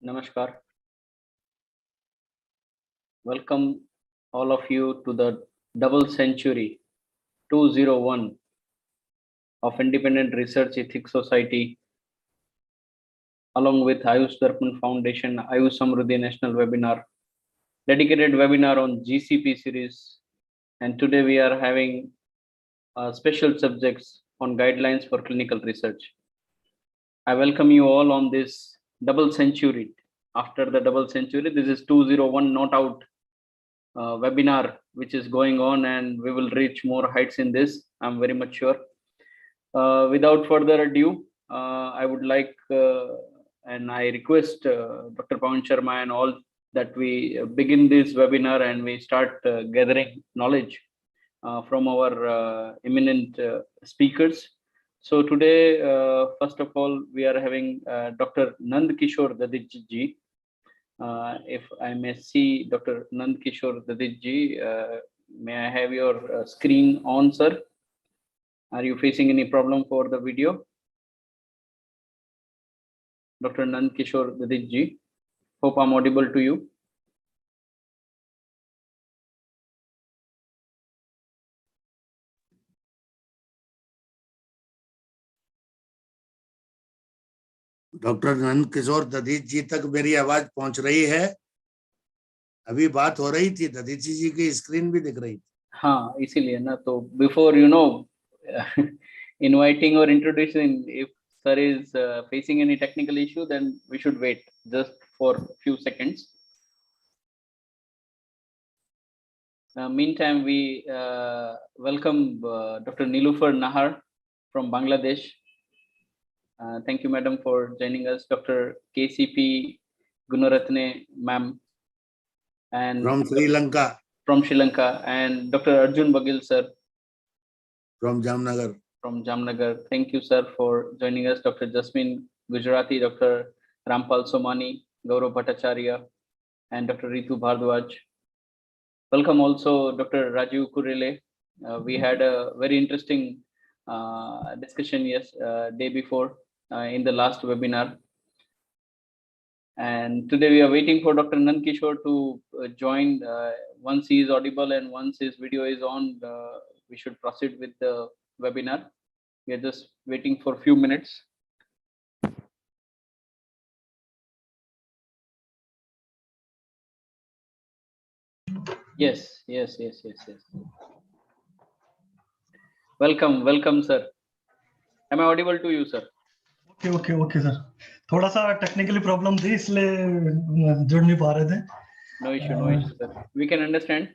Namaskar. Welcome all of you to the double century 201 of Independent Research Ethics Society along with Ayush Darpan Foundation Ayush Samruddhi National Webinar, dedicated webinar on GCP series. And today we are having special subjects on guidelines for clinical research. I welcome you all on this double century. After the double century, this is 201 not out webinar which is going on, and we will reach more heights in this. I'm very much sure. Without further ado, I would like and I request Dr. Pawan Sharma and all that we begin this webinar and we start gathering knowledge from our eminent speakers. So today, first of all, we are having Dr. Nand Kishore Dadit ji. If I may see Dr. Nand Kishore Dadit ji, may I have your screen on, sir? Are you facing any problem for the video? Dr. Nand Kishore Dadit ji, hope I'm audible to you. Doctor Nand Kishore ददीत जी तक मेरी आवाज पहुंच रही है? अभी बात हो रही थी, ददीत जी की स्क्रीन भी दिख रही थी। हाँ, इसीलिए ना, तो before you know inviting or introducing, if sir is facing any technical issue, then we should wait just for a few seconds. Meantime, we welcome Dr. Nilufar Nahar from Bangladesh. Thank you, madam, for joining us. Dr. KCP Gunaratne, ma'am, and from Sri Lanka. From Sri Lanka, and Dr. Arjun Bagil, sir, from Jamnagar. From Jamnagar. Thank you, sir, for joining us. Dr. Jasmine Gujarati, Dr. Rampal Somani, Gaurav Bhattacharya, and Dr. Ritu Bhardwaj. Welcome also Dr. Rajiv Kurele. We had a very interesting discussion day before in the last webinar. And today we are waiting for Dr. Nand Kishore to join. Once he is audible and once his video is on, we should proceed with the webinar. We are just waiting for a few minutes. Yes. Welcome, sir. Am I audible to you, sir? Okay, sir. थोड़ा सा technically problem थी, इसलिए जुड़ नहीं पा रहे थे. No issue, sir. We can understand.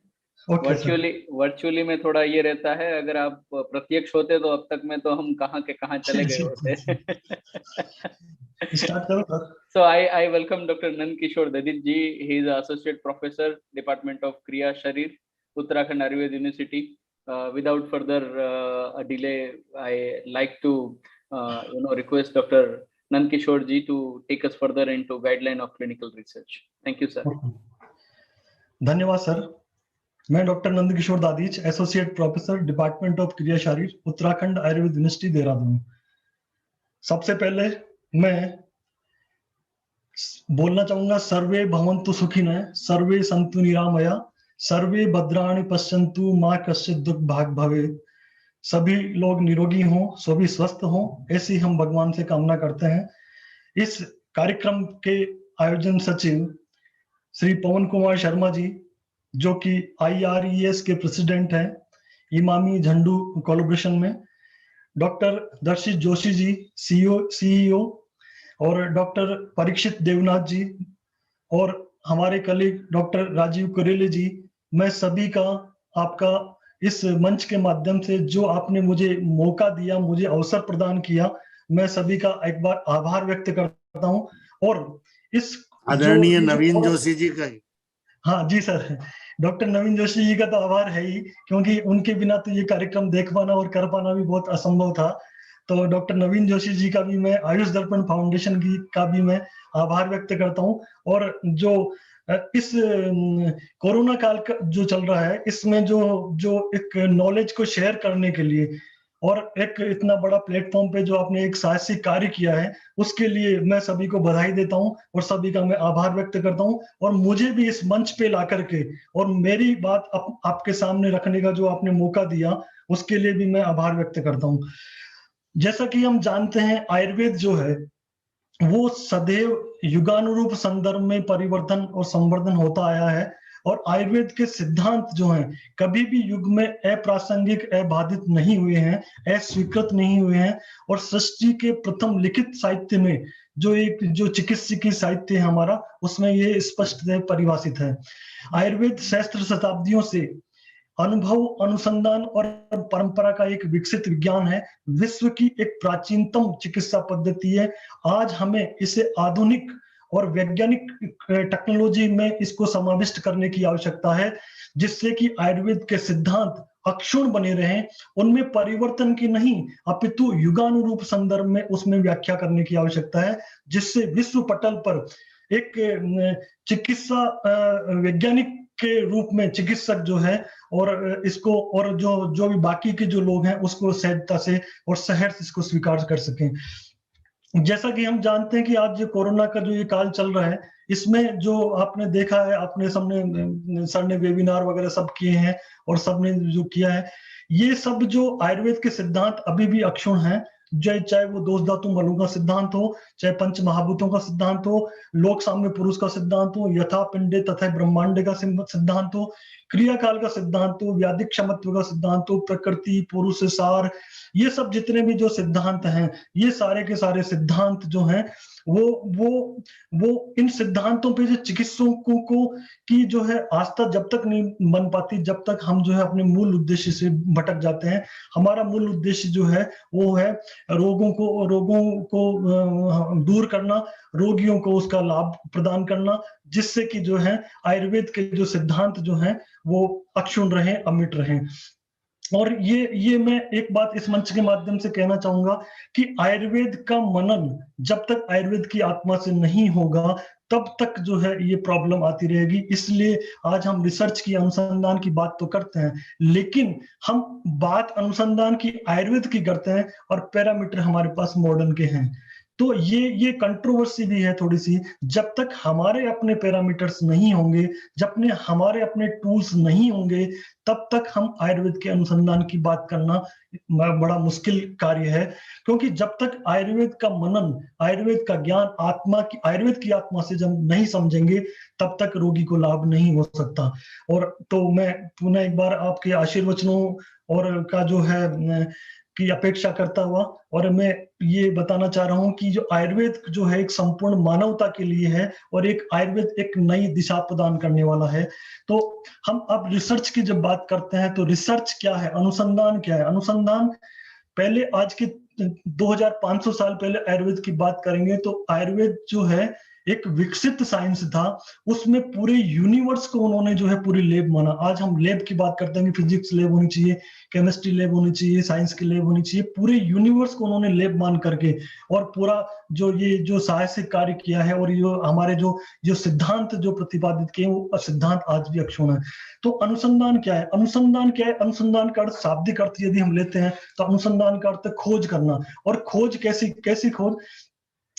Okay, virtually में थोड़ा ये रहता है, अगर आप प्रत्यक्ष होते तो अब तक में तो हम कहाँ के कहाँ चले गए होते. स्टार्ट करो sir. So I welcome Dr. Nand Kishore Dadit ji. He is Associate Professor, Department of Kriya Sharir, Uttarakhand Ayurveda University. Without further delay, I like to request Dr. Nand Kishore ji to take us further into guideline of clinical research. Thank you, sir. धन्यवाद sir. मैं doctor Nand Kishore Dadhich, associate professor, department of Kriya Sharir, Uttarakhand Ayurved university, Dehradun. सबसे पहले मैं बोलना चाहूंगा, सर्वे भवन्तु सुखिनः, सर्वे सन्तु निरामया, सर्वे भद्राणि पश्यन्तु, मा कश्चित् दुःख भाग् भवेत्. सभी लोग निरोगी हों, सभी स्वस्थ हों, ऐसी हम भगवान से कामना करते हैं. इस कार्यक्रम के आयोजन सचिव श्री पवन कुमार शर्मा जी, जो कि IRES के प्रेसिडेंट हैं, इमामी झंडू कोलैबोरेशन में, डॉक्टर दर्शित जोशी जी, CEO, और डॉक्टर परीक्षित देवनाथ जी, और हमारे कलीग डॉक्टर राजीव कुरेले जी. मैं सभी का, आपका इस मंच के माध्यम से जो आपने मुझे मौका दिया, मुझे अवसर प्रदान किया, मैं सभी का एक बार आभार व्यक्त करता हूं. और इस आदरणीय नवीन जोशी जी का, हाँ जी सर, डॉक्टर नवीन जोशी जी का तो आभार है ही, क्योंकि उनके बिना तो ये कार्यक्रम देख पाना और कर पाना भी बहुत असंभव था. तो डॉक्टर नवीन जोशी जी का भी मैं, आयुष दर्पण फाउंडेशन की का भी मैं आभार व्यक्त करता हूं. और जो इस कोरोना काल का जो चल रहा है, इसमें जो एक नॉलेज को शेयर करने के लिए और एक इतना बड़ा प्लेटफॉर्म पे जो आपने एक साहसिक कार्य किया है, उसके लिए मैं सभी को बधाई देता हूं और सभी का मैं आभार व्यक्त करता हूं। और मुझे भी इस मंच पे ला करके और मेरी बात आपके सामने रखने का जो आपने मौका दिया, उसके लिए भी मैं आभार व्यक्त करता हूं। जैसा कि हम जानते हैं, आयुर्वेद जो है वो सदैव युगानुरूप संदर्भ में परिवर्तन और संवर्धन होता आया है। और आयुर्वेद के सिद्धांत जो हैं कभी भी युग में अप्रासंगिक, अबाधित नहीं हुए हैं, अस्वीकृत नहीं हुए हैं। और सृष्टि के प्रथम लिखित साहित्य में जो चिकित्सकीय साहित्य है हमारा, उसमें ये स्पष्ट परिभाषित है। आयुर्वेद सहस्त्र शताब्दियों से अनुभव, अनुसंधान और परंपरा का एक विकसित विज्ञान है। विश्व की एक प्राचीनतम चिकित्सा पद्धति है। आज हमें इसे आधुनिक और वैज्ञानिक टेक्नोलॉजी में इसको समाविष्ट करने की आवश्यकता है, जिससे कि आयुर्वेद के सिद्धांत अक्षुण्ण बने रहें, उनमें परिवर्तन की नहीं अपितु युगानुरूप संदर्भ में उसमें व्याख्या करने की आवश्यकता है, जिससे विश्व पटल पर एक चिकित्सा वैज्ञानिक के रूप में चिकित्सक जो है और इसको और जो भी बाकी के जो लोग हैं उसको सहजता से और सहर्ष इसको स्वीकार कर सकें। जैसा कि हम जानते हैं कि आज जो कोरोना का जो ये काल चल रहा है, इसमें जो आपने देखा है, आपने सबने सर ने वेबिनार वगैरह सब किए हैं और सबने जो किया है, ये सब जो आयुर्वेद के सिद्धांत अभी भी अक्षुण्ण हैं। चाहे वो दोष धातु मलों का सिद्धांत हो, चाहे पंच महाभूतों का सिद्धांत हो, लोक साम्य पुरुष का सिद्धांत हो, यथा पिंडे तथा ब्रह्मांड का सिद्धांत हो, क्रिया काल का सिद्धांत हो, व्याधिक क्षमत्व का सिद्धांत हो, प्रकृति पुरुष सार, ये सब जितने भी जो सिद्धांत हैं, ये सारे के सारे सिद्धांत जो हैं वो इन सिद्धांतों पे जो चिकित्सकों को की जो है आस्था जब तक नहीं बन पाती, जब तक हम जो है अपने मूल उद्देश्य से भटक जाते हैं। हमारा मूल उद्देश्य जो है वो है रोगों को दूर करना, रोगियों को उसका लाभ प्रदान करना, जिससे कि जो है आयुर्वेद के जो सिद्धांत जो हैं वो अक्षुण्ण रहें, अमिट रहें। और ये मैं एक बात इस मंच के माध्यम से कहना चाहूंगा कि आयुर्वेद का मनन जब तक आयुर्वेद की आत्मा से नहीं होगा, तब तक जो है ये प्रॉब्लम आती रहेगी। इसलिए आज हम रिसर्च की, अनुसंधान की बात तो करते हैं, लेकिन हम बात अनुसंधान की आयुर्वेद की करते हैं और पैरामीटर हमारे पास मॉडर्न के हैं। तो ये कंट्रोवर्सी भी है थोड़ी सी। जब तक हमारे अपने पैरामीटर्स नहीं होंगे, जब हमारे अपने टूल्स नहीं होंगे, तब तक हम आयुर्वेद के अनुसंधान की बात करना बड़ा मुश्किल कार्य है। क्योंकि जब तक आयुर्वेद का मनन, आयुर्वेद का ज्ञान आयुर्वेद की आत्मा से जब नहीं समझेंगे, तब तक रोगी को लाभ नहीं हो सकता। और तो मैं पुनः एक बार आपके आशीर्वचनों और का जो है की अपेक्षा करता हुआ, और मैं ये बताना चाह रहा हूं कि जो आयुर्वेद जो है एक संपूर्ण मानवता के लिए है और एक आयुर्वेद एक नई दिशा प्रदान करने वाला है। तो हम अब रिसर्च की जब बात करते हैं तो रिसर्च क्या है, अनुसंधान क्या है? अनुसंधान पहले आज के 2500 साल पहले आयुर्वेद की बात करेंगे तो आयुर्वेद जो है एक विकसित साइंस था। उसमें पूरे यूनिवर्स को उन्होंने जो है पूरी लैब माना। आज हम लैब की बात करते हैं कि फिजिक्स लैब होनी चाहिए, केमिस्ट्री लैब होनी चाहिए, साइंस की लैब होनी चाहिए। पूरे यूनिवर्स को उन्होंने लैब मान करके और पूरा जो साहसिक कार्य किया है और ये हमारे जो सिद्धांत जो प्रतिपादित किए वो सिद्धांत आज भी अक्षुण्ण है। तो अनुसंधान क्या है? अनुसंधान क्या है? अनुसंधान का अर्थ, शाब्दिक अर्थ यदि हम लेते हैं तो अनुसंधान का अर्थ खोज करना। और खोज कैसी खोज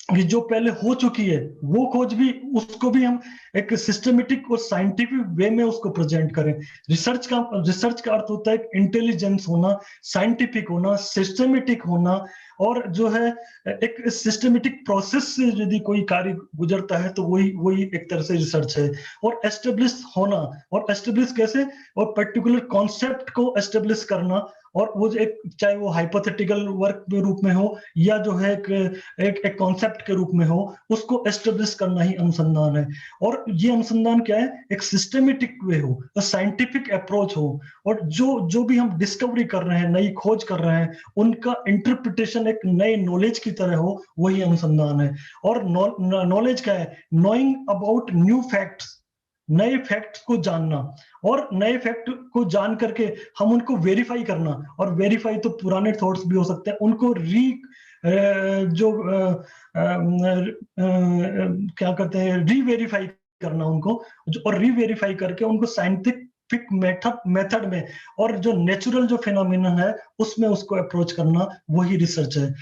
कि जो पहले हो चुकी है वो खोज भी, उसको भी हम एक सिस्टमेटिक और साइंटिफिक वे में उसको प्रेजेंट करें। रिसर्च का अर्थ होता है इंटेलिजेंस होना, साइंटिफिक होना, सिस्टमेटिक होना, और जो है एक सिस्टमेटिक प्रोसेस से यदि कोई कार्य गुजरता है तो वही एक तरह से रिसर्च है। और एस्टेब्लिश होना, और एस्टेब्लिश कैसे? और पर्टिकुलर कॉन्सेप्ट को एस्टेब्लिश करना, और वो एक चाहे वो हाइपोथेटिकल वर्क के रूप में हो या जो है एक कॉन्सेप्ट के रूप में हो, उसको एस्टेब्लिश करना ही अनुसंधान है। और ये अनुसंधान क्या है? एक सिस्टमेटिक वे हो, साइंटिफिक अप्रोच हो, और जो भी हम डिस्कवरी कर रहे हैं, नई खोज कर रहे हैं, उनका इंटरप्रिटेशन एक नए नॉलेज की तरह हो, वही अनुसंधान है। और नॉलेज क्या है? नोइंग अबाउट न्यू फैक्ट्स, नए फैक्ट को जानना, और नए फैक्ट को जान करके हम उनको वेरीफाई करना। और वेरीफाई तो पुराने थॉट्स भी हो सकते हैं, उनको क्या करते हैं, रीवेरीफाई करना उनको, और रीवेरीफाई करके उनको साइंटिफिक साइंटिफिक मेथड में और जो नेचुरल जो फिनोमिना है उसमें उसको अप्रोच करना, वही रिसर्च है।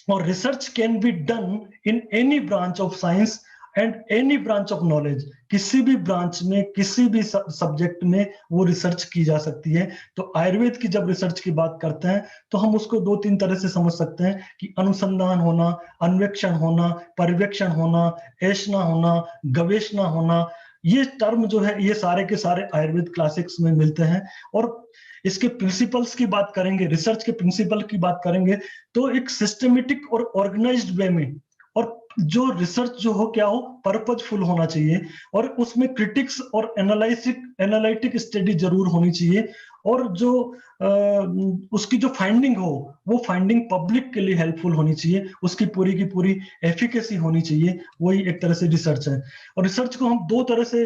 और research can be done in any branch of science and any branch of knowledge. किसी भी ब्रांच में, किसी भी सब्जेक्ट में वो रिसर्च की जा सकती है। तो आयुर्वेद की जब रिसर्च की बात करते हैं तो हम उसको 2-3 तरह से समझ सकते हैं कि अनुसंधान होना, अन्वेक्षण होना, पर्यवेक्षण होना, ऐषणा होना, गवेषणा होना। ये टर्म जो है ये सारे के सारे आयुर्वेद क्लासिक्स में मिलते हैं। और इसके प्रिंसिपल्स की बात करेंगे, रिसर्च के प्रिंसिपल की बात करेंगे तो एक सिस्टमेटिक और ऑर्गेनाइज्ड वे में, और जो रिसर्च जो हो क्या हो, पर्पजफुल होना चाहिए और उसमें क्रिटिक्स और एनालिटिक स्टडी जरूर होनी चाहिए। और जो उसकी जो फाइंडिंग हो वो फाइंडिंग पब्लिक के लिए हेल्पफुल होनी चाहिए, उसकी पूरी की पूरी एफिकेसी होनी चाहिए। वही एक तरह से रिसर्च है। और रिसर्च को हम 2 तरह से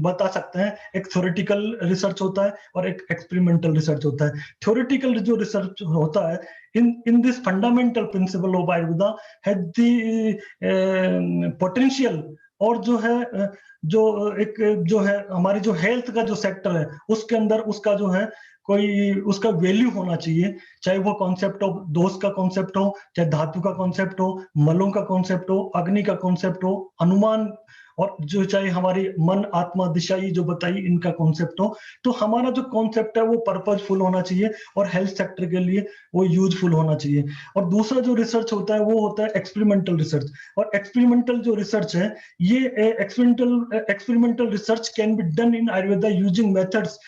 बता सकते हैं, एक थ्योरेटिकल रिसर्च होता है और एक एक्सपेरिमेंटल रिसर्च होता है। थ्योरेटिकल जो रिसर्च होता है, in this fundamental principle of Ayurveda had the potential, और जो है जो एक जो है हमारी जो हेल्थ का जो सेक्टर है उसके अंदर उसका जो है कोई उसका वैल्यू होना चाहिए, चाहे वो कॉन्सेप्ट हो, दोष का कॉन्सेप्ट हो, चाहे धातु का कॉन्सेप्ट हो, मलों का कॉन्सेप्ट हो, अग्नि का कॉन्सेप्ट हो, अनुमान, और जो चाहे हमारी मन आत्मा दिशा ये जो बताई इनका कॉन्सेप्ट हो। तो हमारा जो कॉन्सेप्ट है वो पर्पजफुल होना चाहिए और हेल्थ सेक्टर के लिए वो यूजफुल होना चाहिए। और दूसरा जो रिसर्च होता है वो होता है एक्सपेरिमेंटल रिसर्च। और एक्सपेरिमेंटल जो रिसर्च है, ये experimental research can be done in Ayurveda using methods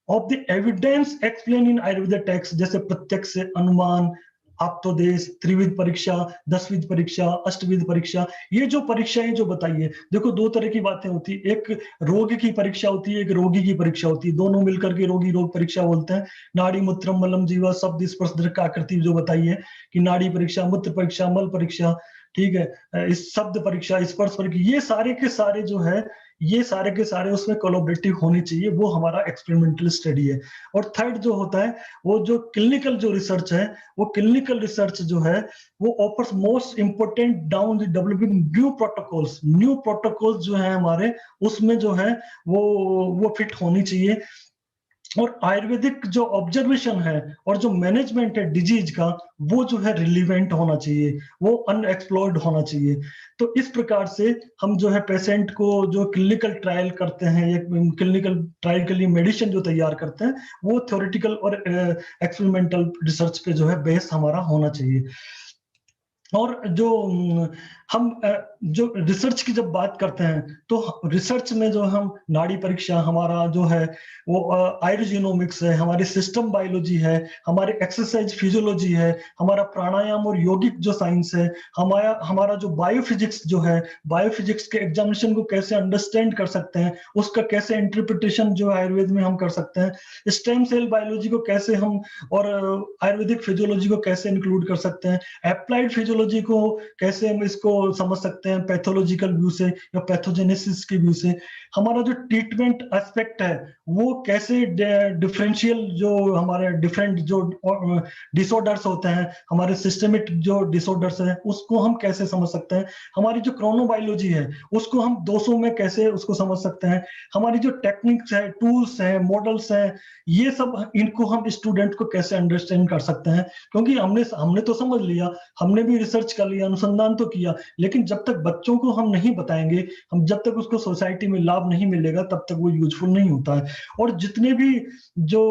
of the evidence explain in Ayurveda text, जैसे प्रत्यक्ष, अनुमान, आप्तोदेश, त्रिविध परीक्षा, 10विध परीक्षा, अष्टविध परीक्षा। ये जो परीक्षाएं जो बताई है, देखो 2 तरह की बातें होती है, एक रोग की परीक्षा होती है, एक रोगी की परीक्षा होती है, दोनों मिलकर के रोगी रोग परीक्षा बोलते हैं। नाड़ी, मूत्रम, मलम, जीवा, शब्द, स्पर्श, दृक्, आकृति जो बताई है कि नाड़ी परीक्षा, मूत्र परीक्षा, मल परीक्षा, ठीक है, इस शब्द परीक्षा, स्पर्श परीक्षा, ये सारे के सारे जो है ये सारे के सारे उसमें कोलैबोरेटिव होनी चाहिए, वो हमारा एक्सपेरिमेंटल स्टडी है। और थर्ड जो होता है वो जो क्लिनिकल जो रिसर्च है, वो क्लिनिकल रिसर्च जो है वो offers most important down the developing new protocols जो है हमारे, उसमें जो है वो फिट होनी चाहिए। और आयुर्वेदिक जो ऑब्जर्वेशन है और जो मैनेजमेंट है डिजीज का, वो जो है रिलीवेंट होना चाहिए, वो अनएक्सप्लोर्ड होना चाहिए। तो इस प्रकार से हम जो है पेशेंट को जो क्लिनिकल ट्रायल करते हैं या क्लिनिकल ट्रायल के लिए मेडिसिन जो तैयार करते हैं, वो थ्योरेटिकल और एक्सपेरिमेंटल रिसर्च पे जो है बेस हमारा होना चाहिए। और जो हम जो रिसर्च की जब बात करते हैं तो रिसर्च में जो हम नाड़ी परीक्षा, हमारा जो है वो आयुर्जीनोमिक्स है, हमारी सिस्टम बायोलॉजी है, हमारी एक्सरसाइज फिजियोलॉजी है, हमारा प्राणायाम और योगिक जो साइंस है, हमारा जो बायोफिजिक्स जो है, बायोफिजिक्स के एग्जामिनेशन को कैसे अंडरस्टैंड कर सकते हैं, उसका कैसे इंटरप्रिटेशन जो आयुर्वेद में हम कर सकते हैं, स्टेम सेल बायोलॉजी को कैसे हम और आयुर्वेदिक फिजियोलॉजी को कैसे इंक्लूड कर सकते हैं, एप्लाइड फिजियोलॉजी को कैसे हम इसको समझ सकते हैं पैथोलॉजिकल व्यू से या पैथोजेनेसिस के व्यू से, हमारा जो ट्रीटमेंट एस्पेक्ट है वो कैसे डिफरेंशियल जो हमारे डिफरेंट जो डिसऑर्डर्स होते हैं, हमारे सिस्टमिक जो डिसऑर्डर्स हैं उसको हम कैसे समझ सकते हैं, हमारी जो क्रोनोबायोलॉजी है उसको हम 200 में कैसे उसको समझ सकते हैं, हमारी जो टेक्निक्स है, टूल्स हैं, मॉडल्स हैं, ये सब इनको हम स्टूडेंट को कैसे अंडरस्टैंड कर सकते हैं। क्योंकि हमने तो समझ लिया, हमने भी रिसर्च कर लिया, अनुसंधान तो किया, लेकिन जब तक बच्चों को हम नहीं बताएंगे, हम जब तक उसको सोसाइटी में लाभ नहीं मिलेगा तब तक वो यूजफुल नहीं होता है। और जितने भी जो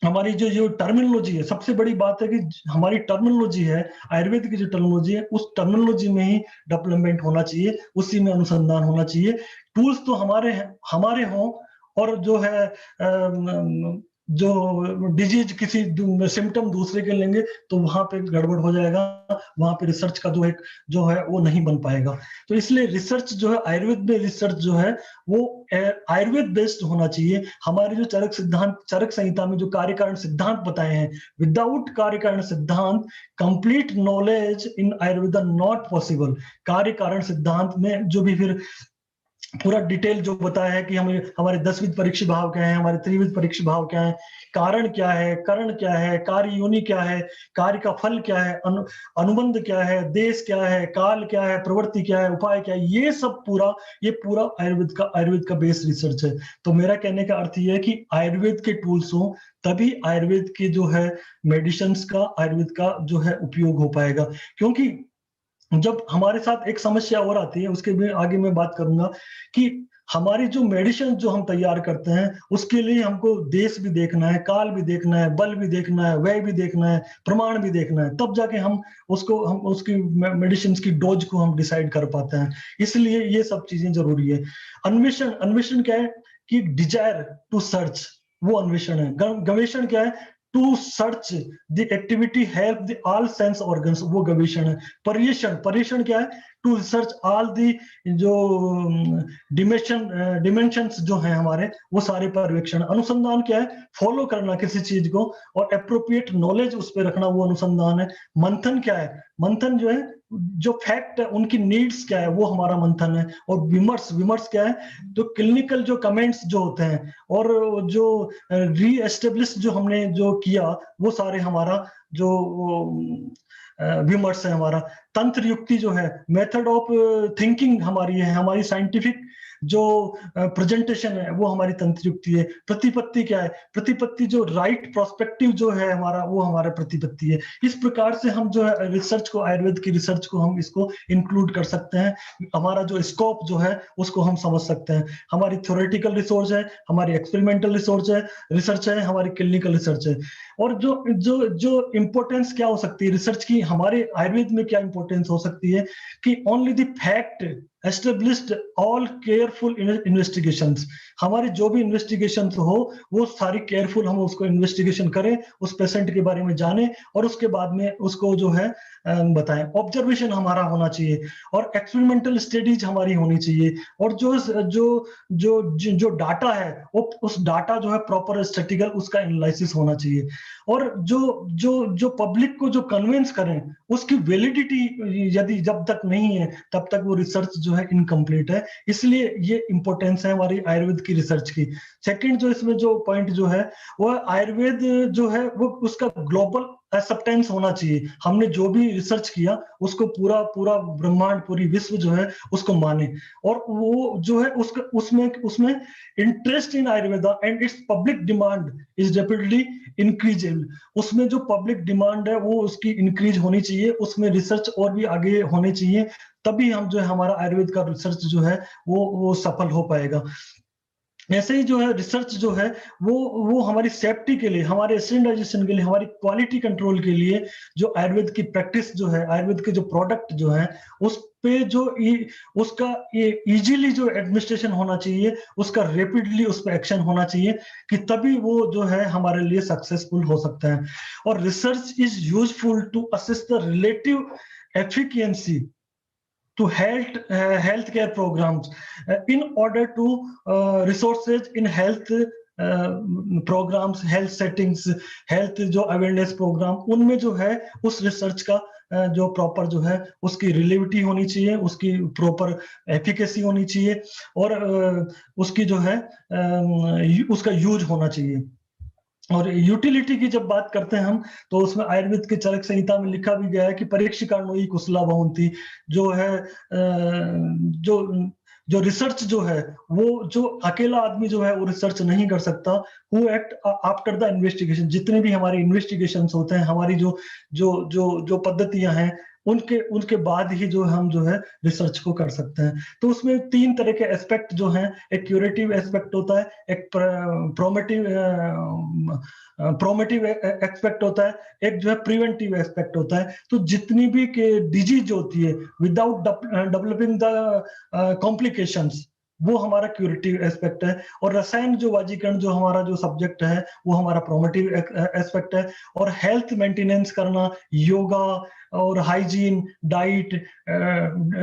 हमारी जो टर्मिनोलॉजी है, सबसे बड़ी बात है कि हमारी टर्मिनोलॉजी है, आयुर्वेद की जो टर्मिनोलॉजी है उस टर्मिनोलॉजी में ही डेवलपमेंट होना चाहिए, उसी में अनुसंधान होना चाहिए। टूल्स तो हमारे हों, और जो है जो डिजीज किसी सिम्टम दूसरे के लेंगे तो वहां पे गड़बड़ हो जाएगा, वहां पे रिसर्च का जो है वो नहीं बन पाएगा। तो इसलिए रिसर्च जो है आयुर्वेद में रिसर्च जो है वो आयुर्वेद बेस्ड होना चाहिए। हमारे जो चरक संहिता में जो कार्यकारण सिद्धांत बताए हैं, विदाउट कार्यकारण सिद्धांत complete knowledge in Ayurveda not possible. कार्यकारण सिद्धांत में जो भी फिर पूरा डिटेल जो बताया है कि हमें हमारे 10विध परीक्षी भाव क्या है, हमारे त्रिविध परीक्षी भाव क्या है, कारण क्या है, करण क्या है, कार्य योनि क्या है, कार्य का फल क्या है, अनुबंध क्या है, देश क्या है, काल क्या है, प्रवृत्ति क्या है, उपाय क्या है, ये पूरा आयुर्वेद का बेस रिसर्च है। तो मेरा कहने का अर्थ ये है कि आयुर्वेद के टूल्स हो तभी आयुर्वेद के जो है मेडिसिन का, आयुर्वेद का जो है उपयोग हो पाएगा। क्योंकि जब हमारे साथ एक समस्या और आती है, उसके भी आगे मैं बात करूंगा कि हमारी जो मेडिसिन जो हम तैयार करते हैं उसके लिए हमको देश भी देखना है, काल भी देखना है, बल भी देखना है, व्यय भी देखना है, प्रमाण भी देखना है, तब जाके हम उसकी मेडिसिन की डोज को हम डिसाइड कर पाते हैं। इसलिए ये सब चीजें जरूरी है। अन्वेषण क्या है कि डिजायर टू सर्च, वो अन्वेषण है। गवेषण क्या है? To search the activity help the all sense organs, वो गवेषण है। पर्यवेक्षण क्या है? टू रिसर्च ऑल दी जो डिमेंशंस जो हैं हमारे, वो सारे पर्यवेक्षण। अनुसंधान क्या है? फॉलो करना किसी चीज को और अप्रोप्रिएट नॉलेज उस पर रखना, वो अनुसंधान है। मंथन क्या है? मंथन जो है, जो फैक्ट है उनकी नीड्स क्या है, वो हमारा मंथन है। और विमर्श क्या है? तो क्लिनिकल जो कमेंट्स जो होते हैं और जो रीएस्टेब्लिश जो हमने जो किया, वो सारे हमारा जो विमर्श है हमारा। तंत्र युक्ति जो है, मेथड ऑफ थिंकिंग हमारी है, हमारी साइंटिफिक जो प्रेजेंटेशन है वो हमारी तंत्र युक्ति है। प्रतिपत्ति क्या है? प्रतिपत्ति जो राइट प्रोस्पेक्टिव जो है हमारा, वो हमारा प्रतिपत्ति है। इस प्रकार से हम जो है रिसर्च को, आयुर्वेद की रिसर्च को हम इसको इंक्लूड कर सकते हैं। हमारा जो स्कोप जो है उसको हम समझ सकते हैं। हमारी थ्योरेटिकल रिसोर्स है, हमारी एक्सपेरिमेंटल रिसर्च है, हमारी क्लिनिकल रिसर्च है। और जो जो जो इंपॉर्टेंस क्या हो सकती है रिसर्च की, हमारे आयुर्वेद में क्या इंपॉर्टेंस हो सकती है कि only the fact established all careful investigations. हमारी जो भी इन्वेस्टिगेशन हो वो सारी केयरफुल हम उसको इन्वेस्टिगेशन करें, उस पेशेंट के बारे में जाने और उसके बाद में उसको जो है बताएं। ऑब्जर्वेशन हमारा होना चाहिए और एक्सपेरिमेंटल स्टडीज हमारी होनी चाहिए। और जो डाटा है वो, उस डाटा जो है प्रॉपर स्टैटिकल उसका एनालिसिस होना चाहिए। और जो पब्लिक को जो कन्विंस करें, उसकी वैलिडिटी यदि जब तक नहीं है तब तक वो रिसर्च जो है इनकम्प्लीट है। इसलिए ये इंपॉर्टेंस है हमारी आयुर्वेद की रिसर्च की। सेकंड जो इसमें जो पॉइंट जो है वो आयुर्वेद जो है वो उसका ग्लोबल एक्सेप्टेंस होना चाहिए। हमने जो भी रिसर्च किया उसको पूरा ब्रह्मांड, पूरी विश्व जो है उसको माने। और वो जो है उसमें interest in Ayurveda and it's public demand is rapidly increasing. उसमें जो पब्लिक डिमांड है वो उसकी इंक्रीज होनी चाहिए, उसमें रिसर्च और भी आगे होने चाहिए, तभी हम जो है हमारा आयुर्वेद का रिसर्च जो है वो सफल हो पाएगा। ऐसे ही जो है रिसर्च जो है वो हमारी सेफ्टी के लिए, हमारे स्टैंडर्डाइजेशन के लिए, हमारी क्वालिटी कंट्रोल के लिए, जो आयुर्वेद की प्रैक्टिस जो है, आयुर्वेद के जो प्रोडक्ट जो है उस पे जो उसका ये इजीली जो एडमिनिस्ट्रेशन होना चाहिए, उसका रैपिडली उस पर एक्शन होना चाहिए, कि तभी वो जो है हमारे लिए सक्सेसफुल हो सकता है। और research is useful to assess the relative efficiency to healthcare programs in order to resources in health programs, health settings, health जो अवेयरनेस प्रोग्राम, उनमें जो है उस रिसर्च का जो प्रॉपर जो है उसकी रिलेविटी होनी चाहिए, उसकी प्रॉपर एफिकेसी होनी चाहिए और उसकी जो है उसका यूज होना चाहिए। और यूटिलिटी की जब बात करते हैं हम, तो उसमें आयुर्वेद के चरक संहिता में लिखा भी गया है कि परीक्षिकाणोई कुशला भवन्ति, जो है जो जो रिसर्च जो है वो जो अकेला आदमी जो है वो रिसर्च नहीं कर सकता। Who act after the investigation, जितने भी हमारे इन्वेस्टिगेशंस होते हैं, हमारी जो पद्धतियां हैं, उनके बाद ही जो हम जो है रिसर्च को कर सकते हैं। तो उसमें 3 तरह के एस्पेक्ट जो हैं, एक क्यूरेटिव एस्पेक्ट होता है, एक प्रोमेटिव एस्पेक्ट होता है, एक जो है प्रिवेंटिव एस्पेक्ट होता है। तो जितनी भी डिजीज होती है विदाउट डेवलपिंग द कॉम्प्लिकेशंस, वो हमारा क्यूरेटिव एस्पेक्ट है। और रसायन जो वाजीकरण जो हमारा जो सब्जेक्ट है वो हमारा प्रोमेटिव एस्पेक्ट है। और हेल्थ मेंटेनेंस करना, योगा और हाइजीन, डाइट,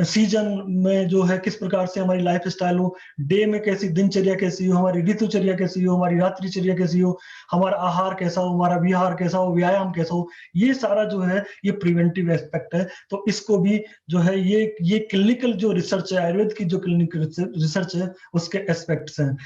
सीजन में जो है किस प्रकार से हमारी लाइफ स्टाइल हो, डे में कैसी दिनचर्या कैसी हो, हमारी ऋतुचर्या कैसी हो, हमारी रात्रिचर्या कैसी हो, हमारा आहार कैसा हो, हमारा विहार कैसा हो, व्यायाम कैसा हो, ये सारा जो है ये प्रिवेंटिव एस्पेक्ट है। तो इसको भी जो है ये क्लिनिकल जो रिसर्च है, आयुर्वेद की जो क्लिनिकल रिसर्च है उसके एस्पेक्ट्स हैं।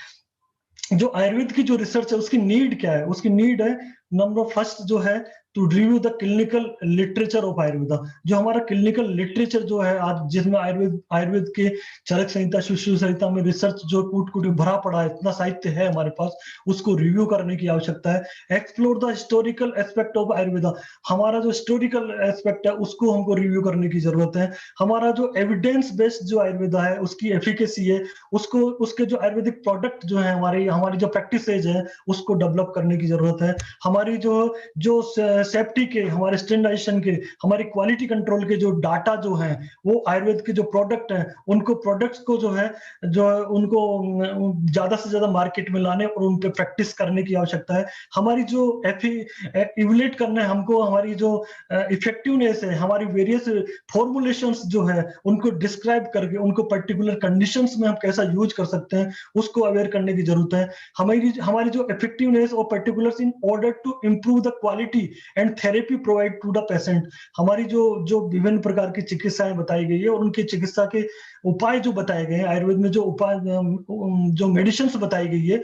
जो आयुर्वेद की जो रिसर्च है उसकी नीड क्या है? उसकी नीड है नंबर फर्स्ट जो है to review the clinical literature of Ayurveda. जो हमारा क्लिनिकल लिटरेचर जो है आज, जिसमें आयुर्वेद के चरक संहिता, शिशु संहिता में रिसर्च जो कूट भरा पड़ा है, इतना साहित्य है हमारे पास, उसको रिव्यू करने की आवश्यकता है। Explore the historical aspect of Ayurveda, हमारा जो हिस्टोरिकल एस्पेक्ट है उसको हमको रिव्यू करने की जरूरत है। हमारा जो एविडेंस बेस्ड जो आयुर्वेदा है उसकी एफिकेसी है, उसको, उसके जो आयुर्वेदिक प्रोडक्ट जो है, हमारी जो प्रैक्टिसेज है उसको डेवलप करने की जरूरत है। हमारी जो सेफ्टी के, हमारे स्टैंडर्डाइजेशन के, हमारी क्वालिटी कंट्रोल के जो डाटा जो है, वो आयुर्वेद के जो प्रोडक्ट हैं उनको, प्रोडक्ट्स को जो है उनको ज्यादा से ज्यादा मार्केट में लाने और उन पे प्रैक्टिस करने की आवश्यकता है। हमारी जो इवैल्यूएट करना है हमको, हमारी जो इफेक्टिवनेस है, हमारी वेरियस फॉर्मुलेशंस जो है उनको डिस्क्राइब करके उनको पर्टिकुलर कंडीशंस में हम कैसा यूज कर सकते हैं उसको अवेयर करने की जरूरत है। हमारी जो इफेक्टिवनेस और particulars in order to improve the quality and therapy provide to the patient, हमारी जो विभिन्न प्रकार की चिकित्साएं बताई गई है और उनकी चिकित्सा के उपाय जो बताए गए हैं, आयुर्वेद में जो उपाय, जो मेडिसिन बताई गई है,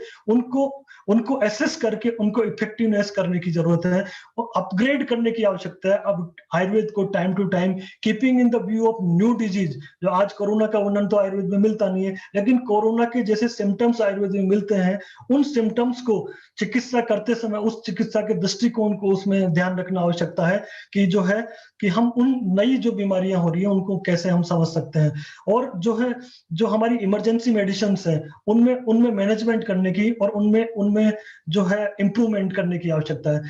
उनको एसेस करके उनको इफेक्टिवनेस करने की जरूरत है और अपग्रेड करने की आवश्यकता है अब आयुर्वेद को time to time, keeping in the view of new disease. जो आज कोरोना का वर्णन तो आयुर्वेद में मिलता नहीं है, लेकिन कोरोना के जैसे सिम्टम्स आयुर्वेद में मिलते हैं, उन सिम्टम्स को चिकित्सा करते समय उस चिकित्सा के दृष्टिकोण को उसमें ध्यान रखना आवश्यकता है कि जो है कि हम उन नई जो बीमारियां हो रही हैं उनको कैसे हम समझ सकते हैं, और जो हमारी इमरजेंसी मेडिसिन है उनमें मैनेजमेंट करने की और उनमें जो है इंप्रूवमेंट करने की आवश्यकता है।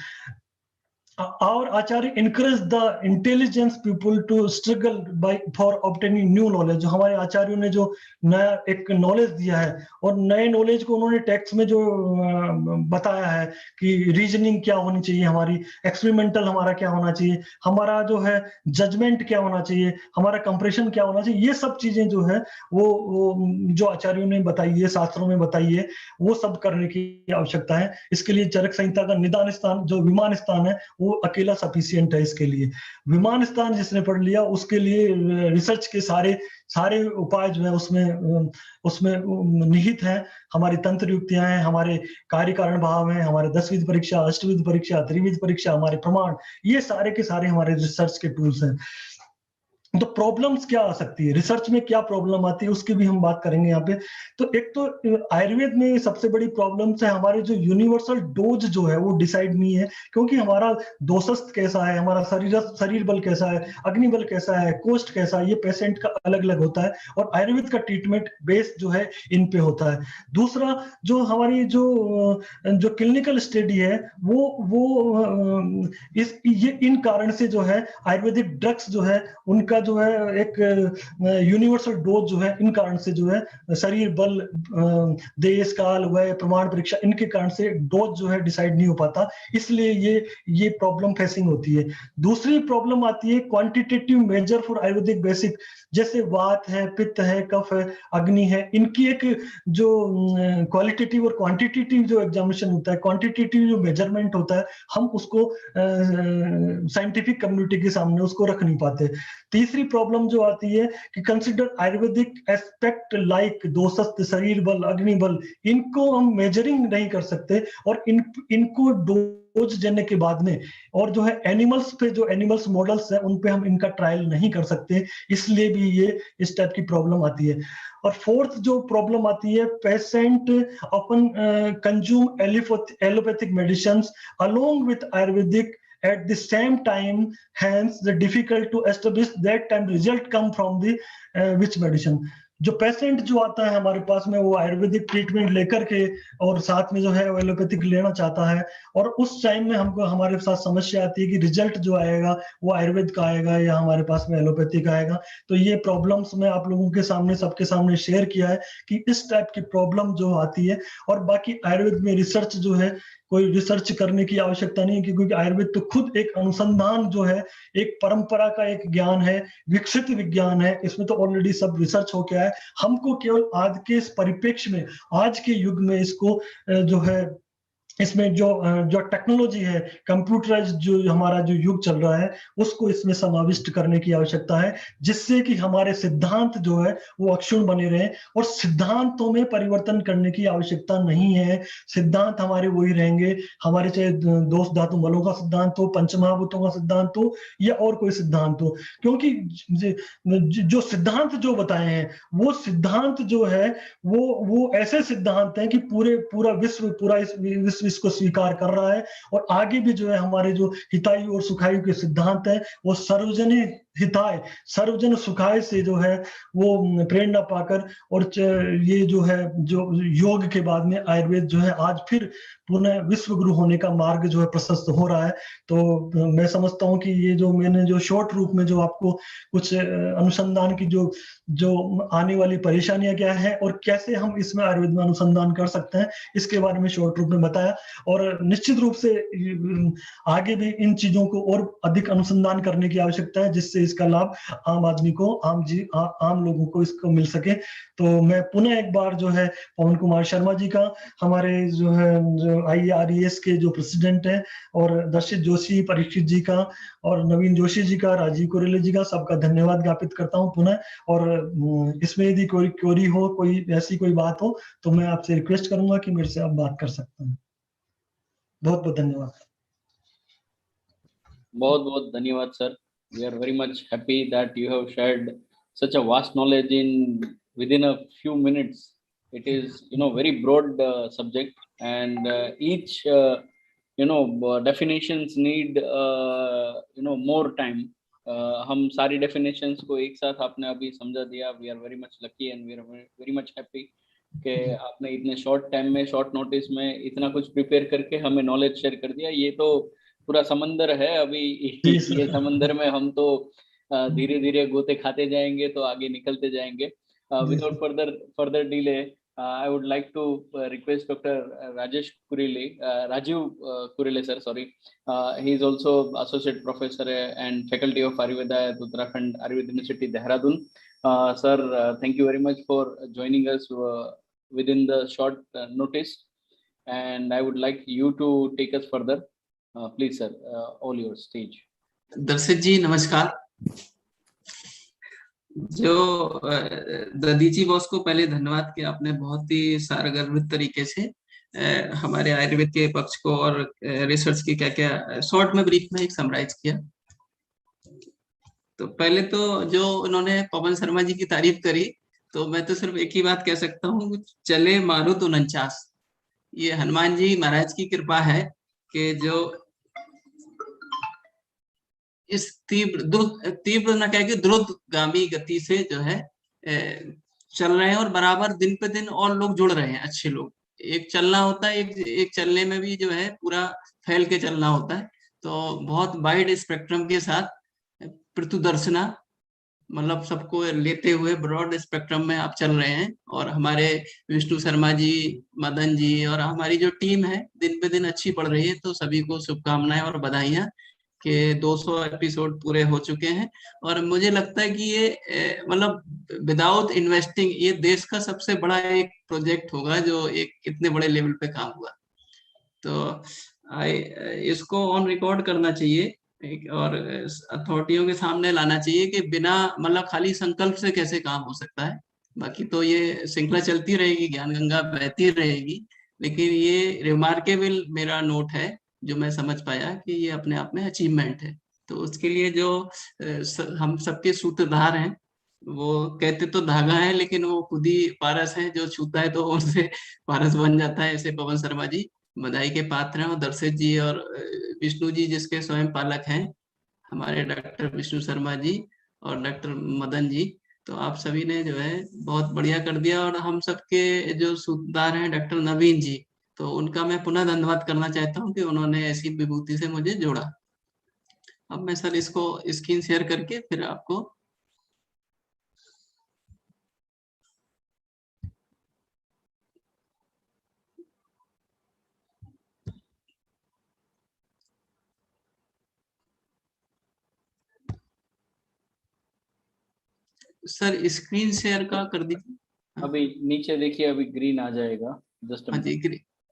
Our Acharya encourage the intelligence people to struggle for obtaining new knowledge। जो हमारे आचार्यों ने जो नया एक नॉलेज दिया है और नए नॉलेज को उन्होंने टेक्स्ट में जो बताया है कि रीजनिंग क्या होनी चाहिए, हमारी एक्सपेरिमेंटल हमारा क्या होना चाहिए, हमारा जो है जजमेंट क्या होना चाहिए, हमारा कंप्रेशन क्या होना चाहिए, ये सब चीजें जो है वो जो आचार्यों ने बताई है, शास्त्रों में बताई है, वो सब करने की आवश्यकता है। इसके लिए चरक संहिता का निदान स्थान, जो विमान स्थान है, वो अकेला सफिशिएंट है। इसके लिए विमान स्थान जिसने पढ़ लिया उसके लिए रिसर्च के सारे उपाय जो है उसमें निहित हैं। हमारी तंत्र युक्तियां हैं, हमारे कार्य कारण भाव हैं, हमारे 10विध परीक्षा, अष्टविध परीक्षा, त्रिविध परीक्षा, हमारे प्रमाण, ये सारे के सारे हमारे रिसर्च के टूल्स हैं। तो प्रॉब्लम्स क्या आ सकती है, रिसर्च में क्या प्रॉब्लम आती है उसकी भी हम बात करेंगे यहाँ पे। तो एक तो आयुर्वेद में सबसे बड़ी प्रॉब्लम्स है हमारे जो यूनिवर्सल डोज जो है वो डिसाइड नहीं है, क्योंकि हमारा दोषस्थ कैसा है, हमारा शरीर बल कैसा है, अग्नि बल कैसा है, कोष्ठ कैसा है, ये पेशेंट का अलग अलग होता है और आयुर्वेद का ट्रीटमेंट बेस जो है इन पे होता है। दूसरा, जो हमारी जो क्लिनिकल स्टडी है वो ये इन कारण से जो है आयुर्वेदिक ड्रग्स जो है उनका जो है एक यूनिवर्सल डोज जो है इन कारण से जो है शरीर बल, देश काल, वय, प्रमाण, परीक्षा, इनके कारण से डोज जो है डिसाइड नहीं हो पाता, इसलिए ये प्रॉब्लम फेसिंग होती है। दूसरी प्रॉब्लम आती है quantitative measure for ayurvedic basic, जैसे वात है, पित्त है, कफ है, अग्नि है, इनकी एक जो क्वालिटेटिव और क्वांटिटेटिव जो एग्जामिनेशन होता है, क्वांटिटेटिव जो मेजरमेंट होता है, हम उसको साइंटिफिक कम्युनिटी के सामने उसको रख नहीं पाते। तीसरी प्रॉब्लम जो आती है कि कंसिडर आयुर्वेदिक एस्पेक्ट लाइक दोषस्थ, शरीर बल, अग्नि बल, इनको हम मेजरिंग नहीं कर सकते और इनको डोज देने के बाद में और जो है एनिमल्स पे, जो एनिमल्स मॉडल्स हैं उन पे हम इनका ट्रायल नहीं कर सकते, इसलिए भी ये इस टाइप की प्रॉब्लम आती है। और फोर्थ जो प्रॉब्लम आती है, patient often consume allopathic medicines along with Ayurvedic at the same time, hence the difficult to establish that time result come from the which medicine। जो पेशेंट जो आता है हमारे पास में, वो आयुर्वेदिक ट्रीटमेंट लेकर के और साथ में जो है एलोपैथिक लेना चाहता है, और उस टाइम में हमको हमारे साथ समस्या आती है कि रिजल्ट जो आएगा वो आयुर्वेद का आएगा या हमारे पास में एलोपैथिक आएगा। तो ये प्रॉब्लम्स मैं आप लोगों के सामने, सबके सामने शेयर किया है कि इस टाइप की प्रॉब्लम जो आती है। और बाकी आयुर्वेद में रिसर्च जो है कोई रिसर्च करने की आवश्यकता नहीं है, क्योंकि आयुर्वेद तो खुद एक अनुसंधान जो है, एक परंपरा का एक ज्ञान है, विकसित विज्ञान है। इसमें तो ऑलरेडी सब रिसर्च हो गया है। हमको केवल आज के इस परिप्रेक्ष्य में, आज के युग में इसको जो है, इसमें जो टेक्नोलॉजी है, कंप्यूटराइज जो हमारा जो युग चल रहा है, उसको इसमें समाविष्ट करने की आवश्यकता है, जिससे कि हमारे सिद्धांत जो है वो अक्षुण्ण बने रहे। और सिद्धांतों में परिवर्तन करने की आवश्यकता नहीं है। सिद्धांत हमारे वही रहेंगे, हमारे चाहे दोष धातु मलों का सिद्धांत हो, पंचमहाभूतों का सिद्धांत हो, या और कोई सिद्धांत हो। क्योंकि जो सिद्धांत जो बताए हैं, वो सिद्धांत जो है वो ऐसे सिद्धांत हैं कि पूरा विश्व इसको स्वीकार कर रहा है। और आगे भी जो है हमारे जो हितायु और सुखायु के सिद्धांत है, वो सर्वजने हिताय सर्वजन सुखाय से जो है वो प्रेरणा पाकर, और ये जो है जो योग के बाद में आयुर्वेद जो है आज फिर पुनः विश्व गुरु होने का मार्ग जो है प्रशस्त हो रहा है। तो मैं समझता हूँ कि ये जो मैंने जो शॉर्ट रूप में जो आपको कुछ अनुसंधान की जो आने वाली परेशानियां क्या है और कैसे हम इसमें आयुर्वेद में अनुसंधान कर सकते हैं, इसके बारे में शॉर्ट रूप में बताया। और निश्चित रूप से आगे भी इन चीजों को और अधिक अनुसंधान करने की आवश्यकता है, जिससे इसका लाभ आम आदमी को, आम लोगों को इसको मिल सके। तो मैं पुनः एक बार जो है पवन कुमार शर्मा जी का, हमारे जो है जो IRES के जो प्रेसिडेंट हैं, और दर्शित जोशी, परीक्षित जी का, और नवीन जोशी जी का, राजीव कुरेले जी का, सबका धन्यवाद ज्ञापित करता हूं पुनः। और इसमें यदि कोई क्वेरी हो, कोई ऐसी कोई बात हो, तो मैं आपसे रिक्वेस्ट करूंगा कि मेरे से आप बात कर सकते हैं। बहुत बहुत धन्यवाद। बहुत बहुत धन्यवाद sir. We are very much happy that you have shared such a vast knowledge in within a few minutes. It is very broad subject, and each definitions need more time. हम सारी definitions को एक साथ आपने अभी समझा दिया. We are very much lucky and we are very much happy कि आपने इतने शॉर्ट टाइम में, शॉर्ट नोटिस में इतना कुछ प्रिपेयर करके हमें नॉलेज शेयर कर दिया. ये तो पूरा समंदर है अभी. ये समंदर में हम तो धीरे धीरे गोते खाते जाएंगे, तो आगे निकलते जाएंगे. Without further delay, I would like to request Dr. Rajiv Kurile sir, sorry. He is also associate professor and faculty of Ayurveda at Uttarakhand Ayurveda University, Dehradun. Sir, thank you very much for joining us within the short notice, and I would like you to take us further. Please sir, all your stage. दर्शक जी नमस्कार. जो Dadhichi boss को पहले धन्यवाद कि आपने बहुत ही सारगर्भित तरीके से हमारे आयुर्वेद के पक्ष को और रिसर्च की क्या क्या शॉर्ट में, ब्रीफ में एक समराइज किया. तो पहले तो जो उन्होंने पवन शर्मा जी की तारीफ करी, तो मैं तो सिर्फ एक ही बात कह सकता हूँ, चले मारुत 49. ये हनुमान जी महाराज की कृपा है कि जो इस तीव्र न कह के द्रुतगामी गति से जो है चल रहे हैं, और बराबर दिन पे दिन और लोग जुड़ रहे हैं, अच्छे लोग. एक चलना होता है, एक चलने में भी जो है पूरा फैल के चलना होता है. तो बहुत वाइड स्पेक्ट्रम के साथ पृथुदर्शना, मतलब सबको लेते हुए ब्रॉड स्पेक्ट्रम में आप चल रहे हैं. और हमारे विष्णु शर्मा जी, मदन जी और हमारी जो टीम है दिन पे दिन अच्छी बढ़ रही है. तो सभी को शुभकामनाएं और बधाइयां कि 200 एपिसोड पूरे हो चुके हैं. और मुझे लगता है कि ये मतलब विदाउट इन्वेस्टिंग ये देश का सबसे बड़ा एक प्रोजेक्ट होगा जो एक इतने बड़े लेवल पे काम हुआ. तो इसको ऑन रिकॉर्ड करना चाहिए और अथॉरिटियों के सामने लाना चाहिए कि बिना मतलब खाली संकल्प से कैसे काम हो सकता है. बाकी तो ये श्रृंखला चलती रहेगी, ज्ञान गंगा बहती रहेगी. लेकिन ये रिमार्केबल मेरा नोट है जो मैं समझ पाया कि ये अपने आप में अचीवमेंट है. तो उसके लिए जो हम सबके सूत्रधार हैं, वो कहते तो धागा है लेकिन वो खुद ही पारस है, जो छूता है तो उससे पारस बन जाता है. ऐसे पवन शर्मा जी बधाई के पात्र हैं, और दर्शित जी और विष्णु जी जिसके स्वयं पालक हैं, हमारे डॉक्टर विष्णु शर्मा जी और डॉक्टर मदन जी. तो आप सभी ने जो है बहुत बढ़िया कर दिया. और हम सबके जो सूत्रधार हैं डॉक्टर नवीन जी, तो उनका मैं पुनः धन्यवाद करना चाहता हूँ कि उन्होंने ऐसी विभूति से मुझे जोड़ा. अब मैं सर इसको स्क्रीन शेयर करके फिर आपको सर स्क्रीन शेयर का कर दीजिए। अभी नीचे देखिए, अभी ग्रीन आ जाएगा। जस्ट हाँ जी,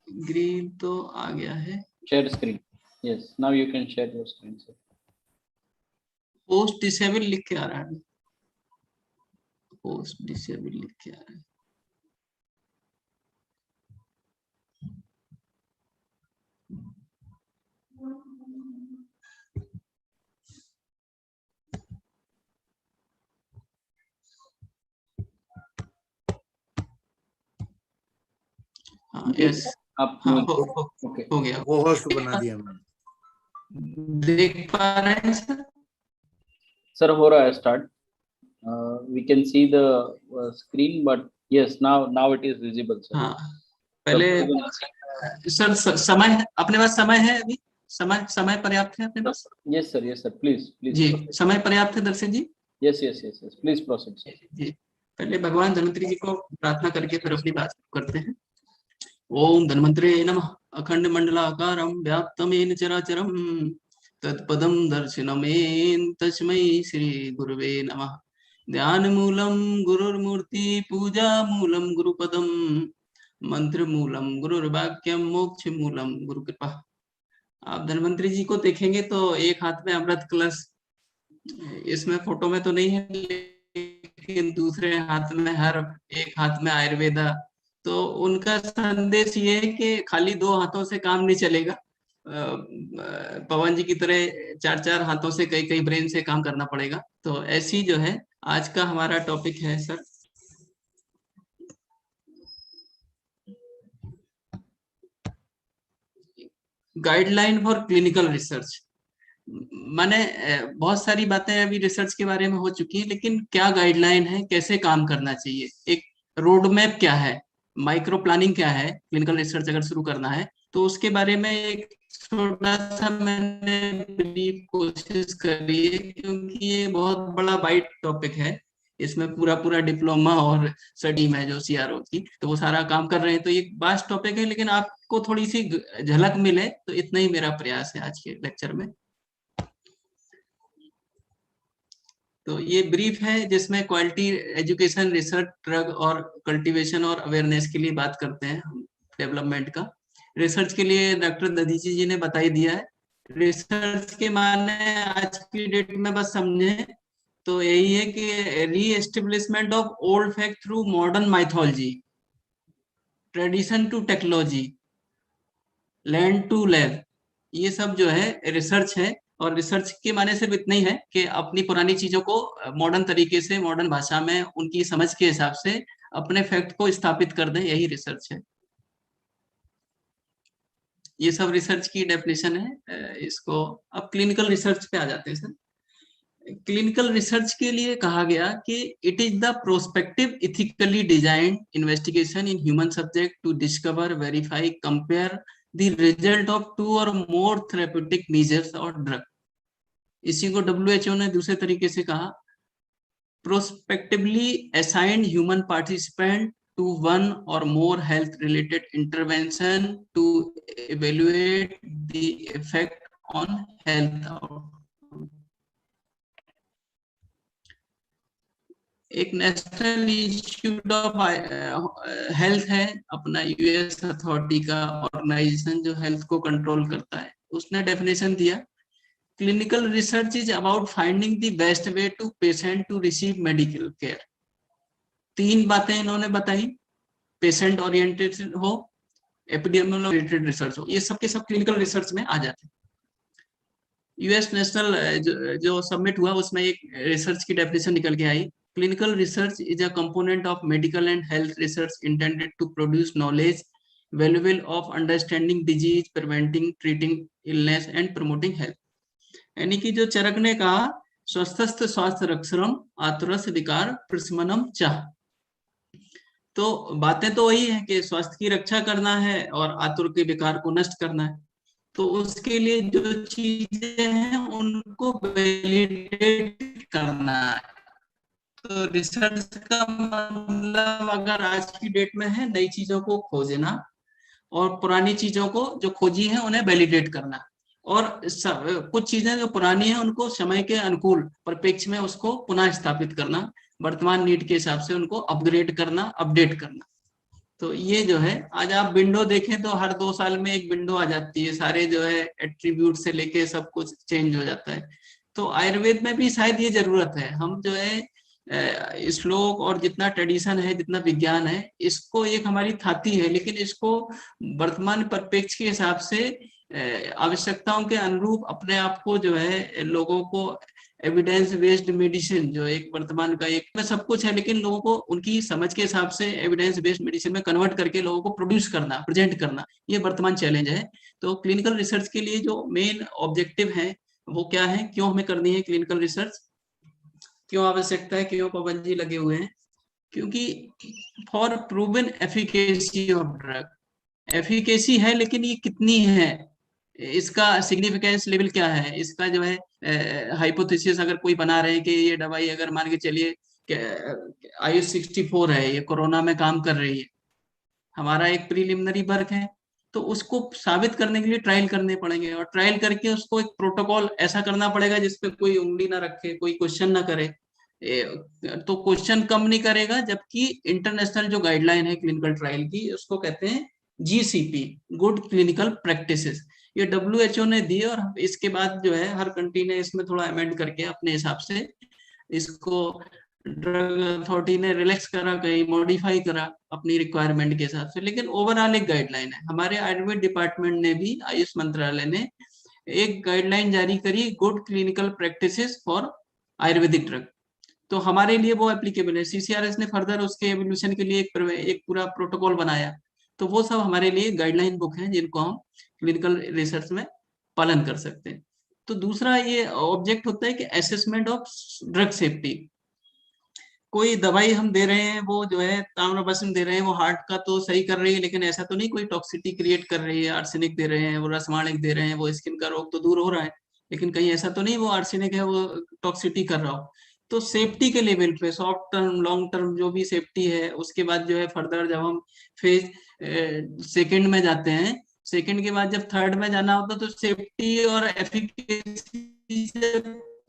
ग्रीन तो आ गया है। Share screen. Yes, now you can share your screen sir. Host disable लिख के आ रहा है, होस्ट डिसेबल लिख के आ रहा है। हाँ यस, आप हाँ ओके, हो गया। वो होस्ट बना दिया मैंने। देख पा रहे हैं सर? सर हो रहा है start. We can see the screen, but yes, now it is visible sir. हाँ पहले सर समय अपने पास समय है अभी? समय पर्याप्त है अपने पास? यस सर, प्लीज जी, समय पर्याप्त है Darshan ji? Yes, please proceed sir. जी, पहले भगवान धन्वंतरि जी को प्रार्थना करके फिर अपनी बात करते हैं। ओम धन्वंतरे नमः। अखंड मंडलाकारं व्याप्तं येन चराचरं तत्पदं दर्शनमेन तस्मै श्री गुरुवे नमः। ध्यान मूलम गुरुर्मूर्ति पूजा मूलम गुरुपदम मंत्र मूलम गुरुर्वाक्यम मोक्ष मूलम गुरु कृपा। आप धन्वंतरि जी को देखेंगे तो एक हाथ में अमृत कलश, इसमें फोटो में तो नहीं है, लेकिन दूसरे हाथ में एक हाथ में आयुर्वेदा। तो उनका संदेश ये है कि खाली 2 हाथों से काम नहीं चलेगा। पवन जी की तरह 4 हाथों से कई ब्रेन से काम करना पड़ेगा। तो ऐसी जो है आज का हमारा टॉपिक है sir, guideline for clinical research. माने बहुत सारी बातें अभी रिसर्च के बारे में हो चुकी है, लेकिन क्या गाइडलाइन है, कैसे काम करना चाहिए, एक रोड मैप क्या है, माइक्रो प्लानिंग क्या है, क्लिनिकल रिसर्च अगर शुरू करना है तो उसके बारे में एक थोड़ा सा मैंने ब्रीफ कोशिश करी है, क्योंकि ये बहुत बड़ा वाइड टॉपिक है। इसमें पूरा डिप्लोमा और स्टडीम है जो CRO की, तो वो सारा काम कर रहे हैं। तो ये वास्ट टॉपिक है, लेकिन आपको थोड़ी सी झलक मिले तो इतना ही मेरा प्रयास है आज के लेक्चर में। तो ये ब्रीफ है जिसमें क्वालिटी एजुकेशन, रिसर्च, ड्रग और कल्टीवेशन और अवेयरनेस के लिए बात करते हैं हम, डेवलपमेंट का। रिसर्च के लिए डॉक्टर दधीची जी ने बता ही दिया है। रिसर्च के माने आज की डेट में बस समझे तो यही है कि re establishment of old fact through modern mythology, tradition to technology, land to lab, ये सब जो है रिसर्च है। और रिसर्च के माने सिर्फ इतना ही है कि अपनी पुरानी चीजों को मॉडर्न तरीके से, मॉडर्न भाषा में, उनकी समझ के हिसाब से अपने फैक्ट को स्थापित कर दें, यही रिसर्च है। ये सब रिसर्च की डेफिनेशन है। इसको अब क्लिनिकल रिसर्च पे आ जाते हैं सर। क्लिनिकल रिसर्च के लिए कहा गया कि it is the prospective ethically designed investigation in human subject to discover, verify, compare the result of 2 or more therapeutic measures or drug। इसी को WHO ने दूसरे तरीके से कहा, prospectively assigned human participant to 1 or more health related intervention to evaluate the effect on health outcome। एक national institute of health है अपना, US अथॉरिटी का ऑर्गेनाइजेशन जो हेल्थ को कंट्रोल करता है, उसने डेफिनेशन दिया, clinical research is about finding the best way to patient to receive medical care. 3 बातें इन्होंने बताई, पेशेंट ओरिएंटेड हो, एपिडेमियोलॉजी रिसर्च हो, ये सबके सब क्लिनिकल रिसर्च में आ जाते हैं। US नेशनल जो सबमिट हुआ उसमें एक रिसर्च की डेफिनेशन निकल के आई, clinical research is a component of medical and health research intended to produce knowledge valuable of understanding disease, preventing, treating illness and promoting health। यानी कि जो चरक ने कहा, स्वस्थस्थ स्वास्थ्य रक्षणम आतुरस्य विकार प्रशमनम चाह। तो बातें तो वही है कि स्वास्थ्य की रक्षा करना है और आतुर के विकार को नष्ट करना है। तो उसके लिए जो चीजें हैं उनको वैलिडेट करना है। तो रिसर्च का मतलब अगर आज की डेट में है नई चीजों को खोजना और पुरानी चीजों को जो खोजी है उन्हें वैलिडेट करना, और कुछ चीजें जो पुरानी है उनको समय के अनुकूल परिप्रेक्ष्य में उसको पुनः स्थापित करना, वर्तमान नीड के हिसाब से उनको अपग्रेड करना, अपडेट करना। तो ये जो है, आज आप विंडो देखें तो हर 2 साल में एक विंडो आ जाती है, सारे जो है एट्रीब्यूट से लेके सब कुछ चेंज हो जाता है। तो आयुर्वेद में भी शायद ये जरूरत है, हम जो है श्लोक और जितना ट्रेडिशन है, जितना विज्ञान है, इसको एक हमारी थाती है, लेकिन इसको वर्तमान परिप्रेक्ष्य के हिसाब से आवश्यकताओं के अनुरूप अपने आप को जो है लोगों को एविडेंस बेस्ड मेडिसिन, जो एक वर्तमान का एक में सब कुछ है, लेकिन लोगों को उनकी समझ के हिसाब से एविडेंस बेस्ड मेडिसिन में कन्वर्ट करके लोगों को प्रोड्यूस करना, प्रेजेंट करना, ये वर्तमान चैलेंज है। तो क्लिनिकल रिसर्च के लिए जो मेन ऑब्जेक्टिव है वो क्या है, क्यों हमें करनी है क्लिनिकल रिसर्च, क्यों आवश्यकता है, क्यों पाबंदी लगे हुए हैं? क्योंकि for proven efficacy of drug, efficacy है लेकिन ये कितनी है, इसका सिग्निफिकेंस लेवल क्या है, इसका जो है हाइपोथेसिस अगर कोई बना रहे हैं कि ये दवाई अगर मान के चलिए आयुष 64 है, ये कोरोना में काम कर रही है, हमारा एक प्रीलिमिनरी वर्क है, तो उसको साबित करने के लिए ट्रायल करने पड़ेंगे, और ट्रायल करके उसको एक प्रोटोकॉल ऐसा करना पड़ेगा जिसपे कोई उंगली ना रखे, कोई क्वेश्चन ना करे। तो क्वेश्चन कम नहीं करेगा, जबकि इंटरनेशनल जो गाइडलाइन है क्लिनिकल ट्रायल की, उसको कहते हैं GCP, गुड क्लिनिकल प्रैक्टिसेस, ये WHO ने दी, और इसके बाद जो है हर कंट्री ने इसमें थोड़ा अमेंड करके अपने हिसाब से इसको ड्रग अथॉरिटी ने रिलैक्स करा, कहीं मॉडिफाई करा अपनी रिक्वायरमेंट के हिसाब से, लेकिन ओवरऑल एक गाइडलाइन है। हमारे आयुर्वेद डिपार्टमेंट ने भी, आयुष मंत्रालय ने एक गाइडलाइन जारी करी, good clinical practices for Ayurvedic drug, तो हमारे लिए वो एप्लीकेबल है। CCRS ने फर्दर उसके एवोल्यूशन के लिए एक पूरा प्रोटोकॉल बनाया, तो वो सब हमारे लिए गाइडलाइन बुक है जिनको हम क्लिनिकल रिसर्च में पालन कर सकते हैं। तो दूसरा ये ऑब्जेक्ट होता है कि असेसमेंट ऑफ ड्रग सेफ्टी। कोई दवाई हम दे रहे हैं, वो जो है ताम्रपत्र दे रहे हैं, वो हार्ट का तो सही कर रही है, लेकिन ऐसा तो नहीं कोई टॉक्सिटी क्रिएट कर रही है। आर्सेनिक दे रहे हैं, वो रसमाणिक दे रहे हैं, वो स्किन का रोग तो दूर हो रहा है, लेकिन कहीं ऐसा तो नहीं वो आर्सेनिक है वो टॉक्सिटी कर रहा हो। तो सेफ्टी के लेवल पे शॉर्ट टर्म, लॉन्ग टर्म जो भी सेफ्टी है, उसके बाद जो है फर्दर जब हम फेज सेकेंड में जाते हैं, सेकेंड के बाद जब थर्ड में जाना होता है, तो सेफ्टी और एफिकेसी से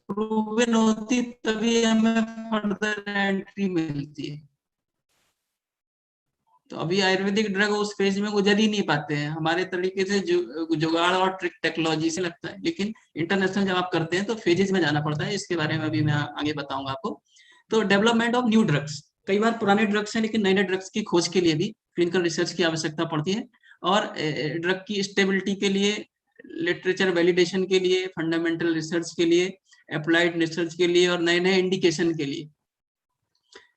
प्रूवन होती तभी हमें फर्दर एंट्री मिलती है। तो अभी आयुर्वेदिक ड्रग उस फेज में गुजर ही नहीं पाते हैं, हमारे तरीके से जुगाड़ और ट्रिक टेक्नोलॉजी से लगता है, लेकिन इंटरनेशनल जब आप करते हैं तो फेजेस में जाना पड़ता है। इसके बारे में अभी मैं आगे बताऊंगा आपको। तो डेवलपमेंट ऑफ न्यू ड्रग्स, कई बार पुराने ड्रग्स हैं लेकिन नए नए ड्रग्स की खोज के लिए भी क्लिनिकल रिसर्च की आवश्यकता पड़ती है, और ड्रग की स्टेबिलिटी के लिए, लिटरेचर वैलिडेशन के लिए, फंडामेंटल रिसर्च के लिए, अप्लाइड रिसर्च के लिए, और नए नए इंडिकेशन के लिए।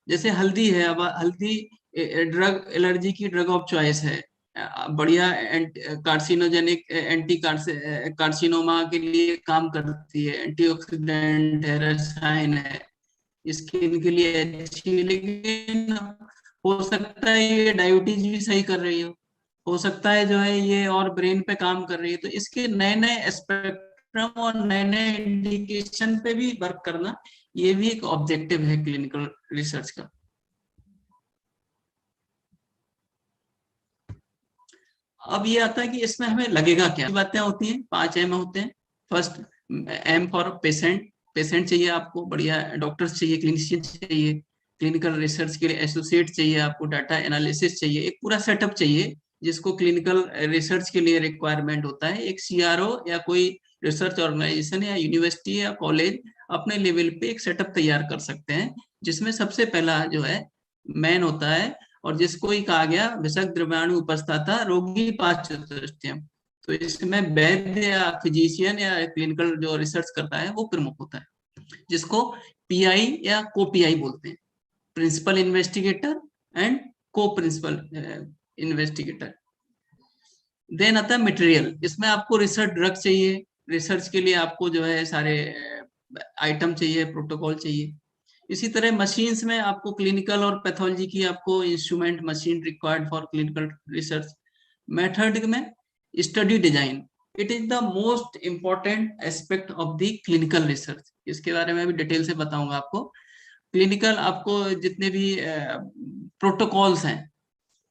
जैसे हल्दी है, अब हल्दी ड्रग एलर्जी की ड्रग ऑफ चॉइस है, बढ़िया कार्सिनोजेनिक, एंटी कार्सिनोमा के लिए काम करती है, एंटीऑक्सीडेंट है, रसायन है, स्किन के लिए अच्छी, लेकिन हो सकता है ये डायबिटीज भी सही कर रही हो सकता है जो है ये और ब्रेन पे काम कर रही है। तो इसके नए नए स्पेक्ट्रम और नए नए इंडिकेशन पे भी वर्क करना, ये भी एक ऑब्जेक्टिव है क्लिनिकल रिसर्च का। अब ये आता है कि इसमें हमें लगेगा क्या, बातें होती हैं, 5 M होते हैं। First M for patient, patient चाहिए आपको, बढ़िया डॉक्टर्स चाहिए, क्लिनिशियन चाहिए, क्लिनिकल रिसर्च के लिए एसोसिएट चाहिए आपको, डाटा एनालिसिस चाहिए, एक पूरा सेटअप चाहिए जिसको क्लिनिकल रिसर्च के लिए रिक्वायरमेंट होता है। एक CRO या कोई रिसर्च ऑर्गेनाइजेशन या यूनिवर्सिटी या कॉलेज अपने लेवल पे एक सेटअप तैयार कर सकते हैं, जिसमें सबसे पहला जो है मैन होता है, और जिसको ही कहा गया विषक द्रव्याणु उपस्थाता रोगी पाचुतृष्टियम। तो इसमें वैद्य या फिजिशियन या क्लिनिकल जो रिसर्च करता है वो प्रमुख होता है, जिसको PI या को-PI बोलते हैं, प्रिंसिपल इन्वेस्टिगेटर एंड को प्रिंसिपल इन्वेस्टिगेटर। देन आता है मटेरियल, इसमें आपको रिसर्च ड्रग चाहिए, रिसर्च के लिए आपको जो है सारे आइटम चाहिए, प्रोटोकॉल चाहिए। इसी तरह मशीन्स में आपको क्लिनिकल और पैथोलॉजी की आपको instrument machine required for clinical research. Method में study design, it is the most important aspect of the clinical research. इसके बारे में भी डिटेल से बताऊंगा आपको। क्लिनिकल आपको जितने भी प्रोटोकॉल्स हैं,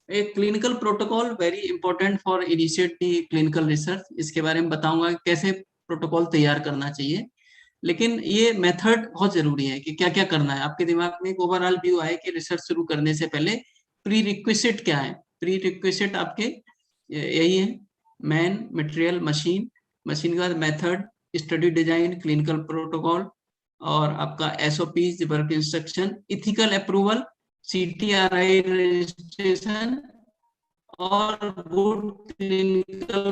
एक clinical protocol very important for initiate the clinical research. इसके बारे में बताऊंगा कैसे प्रोटोकॉल तैयार करना चाहिए। लेकिन ये मेथड बहुत जरूरी है कि क्या क्या करना है। आपके दिमाग में एक ओवरऑल व्यू आए कि रिसर्च शुरू करने से पहले प्री रिक्विजिट क्या है। प्री रिक्विजिट आपके यही है, मैन, मटेरियल, मशीन, मशीन के बाद method, study design, clinical protocol, और आपका SOP, work instruction, ethical approval, CTRI registration, और गुड क्लिनिकल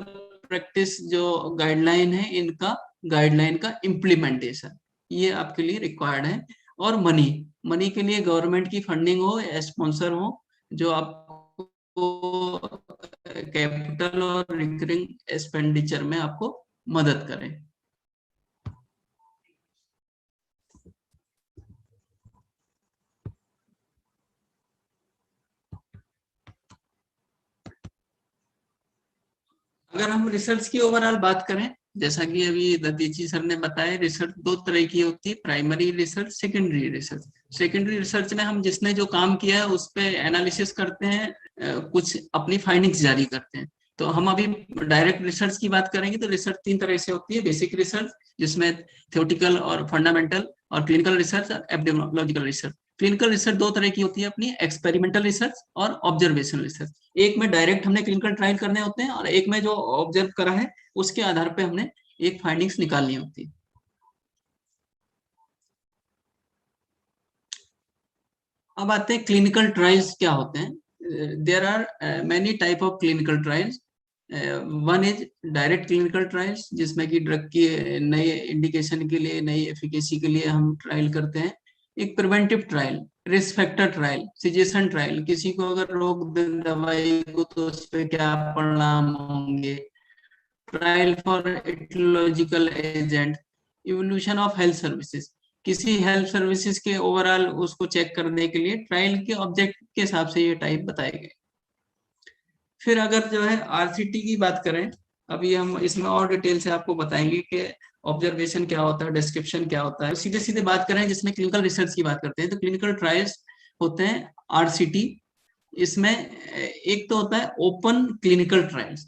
प्रैक्टिस जो गाइडलाइन है, इनका गाइडलाइन का इम्प्लीमेंटेशन, ये आपके लिए रिक्वायर्ड है। और मनी, मनी के लिए गवर्नमेंट की फंडिंग हो या स्पॉन्सर हो जो आपको कैपिटल और रिकरिंग एक्सपेंडिचर में आपको मदद करें। अगर हम रिसर्च की ओवरऑल बात करें, जैसा कि अभी दधीची सर ने बताया, रिसर्च दो तरह की होती है, primary research, secondary research. Secondary research में हम जिसने जो काम किया है उस पे एनालिसिस करते हैं, कुछ अपनी फाइंडिंग्स जारी करते हैं। तो हम अभी डायरेक्ट रिसर्च की बात करेंगे तो रिसर्च 3 तरह से होती है। बेसिक रिसर्च जिसमें थियोरेटिकल और फंडामेंटल, और क्लिनिकल रिसर्च और एपिडेमियोलॉजिकल रिसर्च। क्लिनिकल रिसर्च 2 तरह की होती है अपनी, एक्सपेरिमेंटल रिसर्च और ऑब्जर्वेशनल रिसर्च। एक में डायरेक्ट हमने क्लिनिकल ट्रायल करने होते हैं, और एक में जो ऑब्जर्व करा है उसके आधार पे हमने एक फाइंडिंग्स निकालनी होती है। अब आते हैं क्लिनिकल ट्रायल्स क्या होते हैं। There are many type of clinical trials. One is direct clinical trials, जिसमें कि ड्रग की नए इंडिकेशन के लिए, नई एफिकेसी के लिए हम ट्रायल करते हैं। एक preventive trial, risk factor trial, suggestion trial, किसी को अगर रोक दे दवाई को तो उस पर क्या परिणाम होंगे। Trial for aetiological agent, evolution of health services, किसी हेल्थ सर्विसेज के ओवरऑल उसको चेक करने के लिए ट्रायल के ऑब्जेक्ट के हिसाब से ये टाइप बताए गए। फिर अगर जो है RCT की बात करें, अभी हम इसमें और डिटेल से आपको बताएंगे कि ऑब्जर्वेशन क्या होता है, डिस्क्रिप्शन क्या होता है। सीधे सीधे बात करें जिसमें क्लिनिकल रिसर्च की बात करते हैं, तो क्लिनिकल ट्रायल्स होते हैं RCT। इसमें एक तो होता है ओपन क्लिनिकल ट्रायल्स,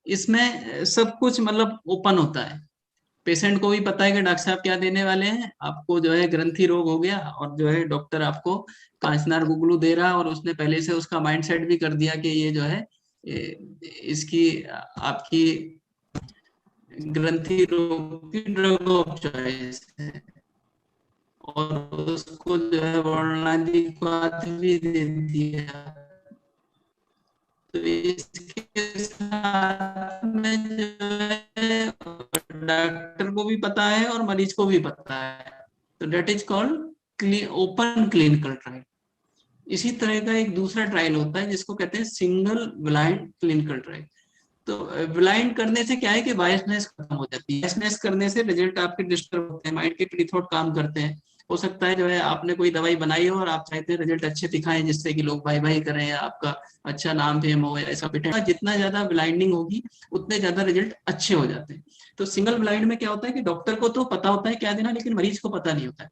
इसमें सब कुछ मतलब ओपन होता है, पेशेंट को भी पता है कि डॉक्टर साहब क्या देने वाले हैं। आपको जो है ग्रंथि रोग हो गया और जो है डॉक्टर आपको कांचनार गुगलू दे रहा है, और उसने पहले से उसका माइंडसेट भी कर दिया कि ये जो है इसकी आपकी ग्रंथि रोग की ड्रग ऑफ चॉइस है, और उसको जो है वर्णनादि भी दे दिया। तो इसके साथ में जो है डॉक्टर को भी पता है और मरीज को भी पता है, तो that is called open clinical trial. इसी तरह का एक दूसरा ट्रायल होता है जिसको कहते हैं सिंगल ब्लाइंड क्लिनिकल ट्रायल। तो ब्लाइंड करने से क्या है कि बायसनेस खत्म हो जाती है। बायसनेस करने से रिजल्ट आपके डिस्टर्ब होते हैं, माइंड के फ्री थॉट काम करते हैं। हो सकता है जो है आपने कोई दवाई बनाई हो और आप चाहते हैं रिजल्ट अच्छे दिखाएं जिससे कि लोग भाई भाई करें या आपका अच्छा नाम फेम हो, ऐसा पेटेंट। जितना ज्यादा ब्लाइंडिंग होगी उतने ज्यादा रिजल्ट अच्छे हो जाते हैं। तो सिंगल ब्लाइंड में क्या होता है कि डॉक्टर को तो पता होता है क्या देना, लेकिन मरीज को पता नहीं होता है।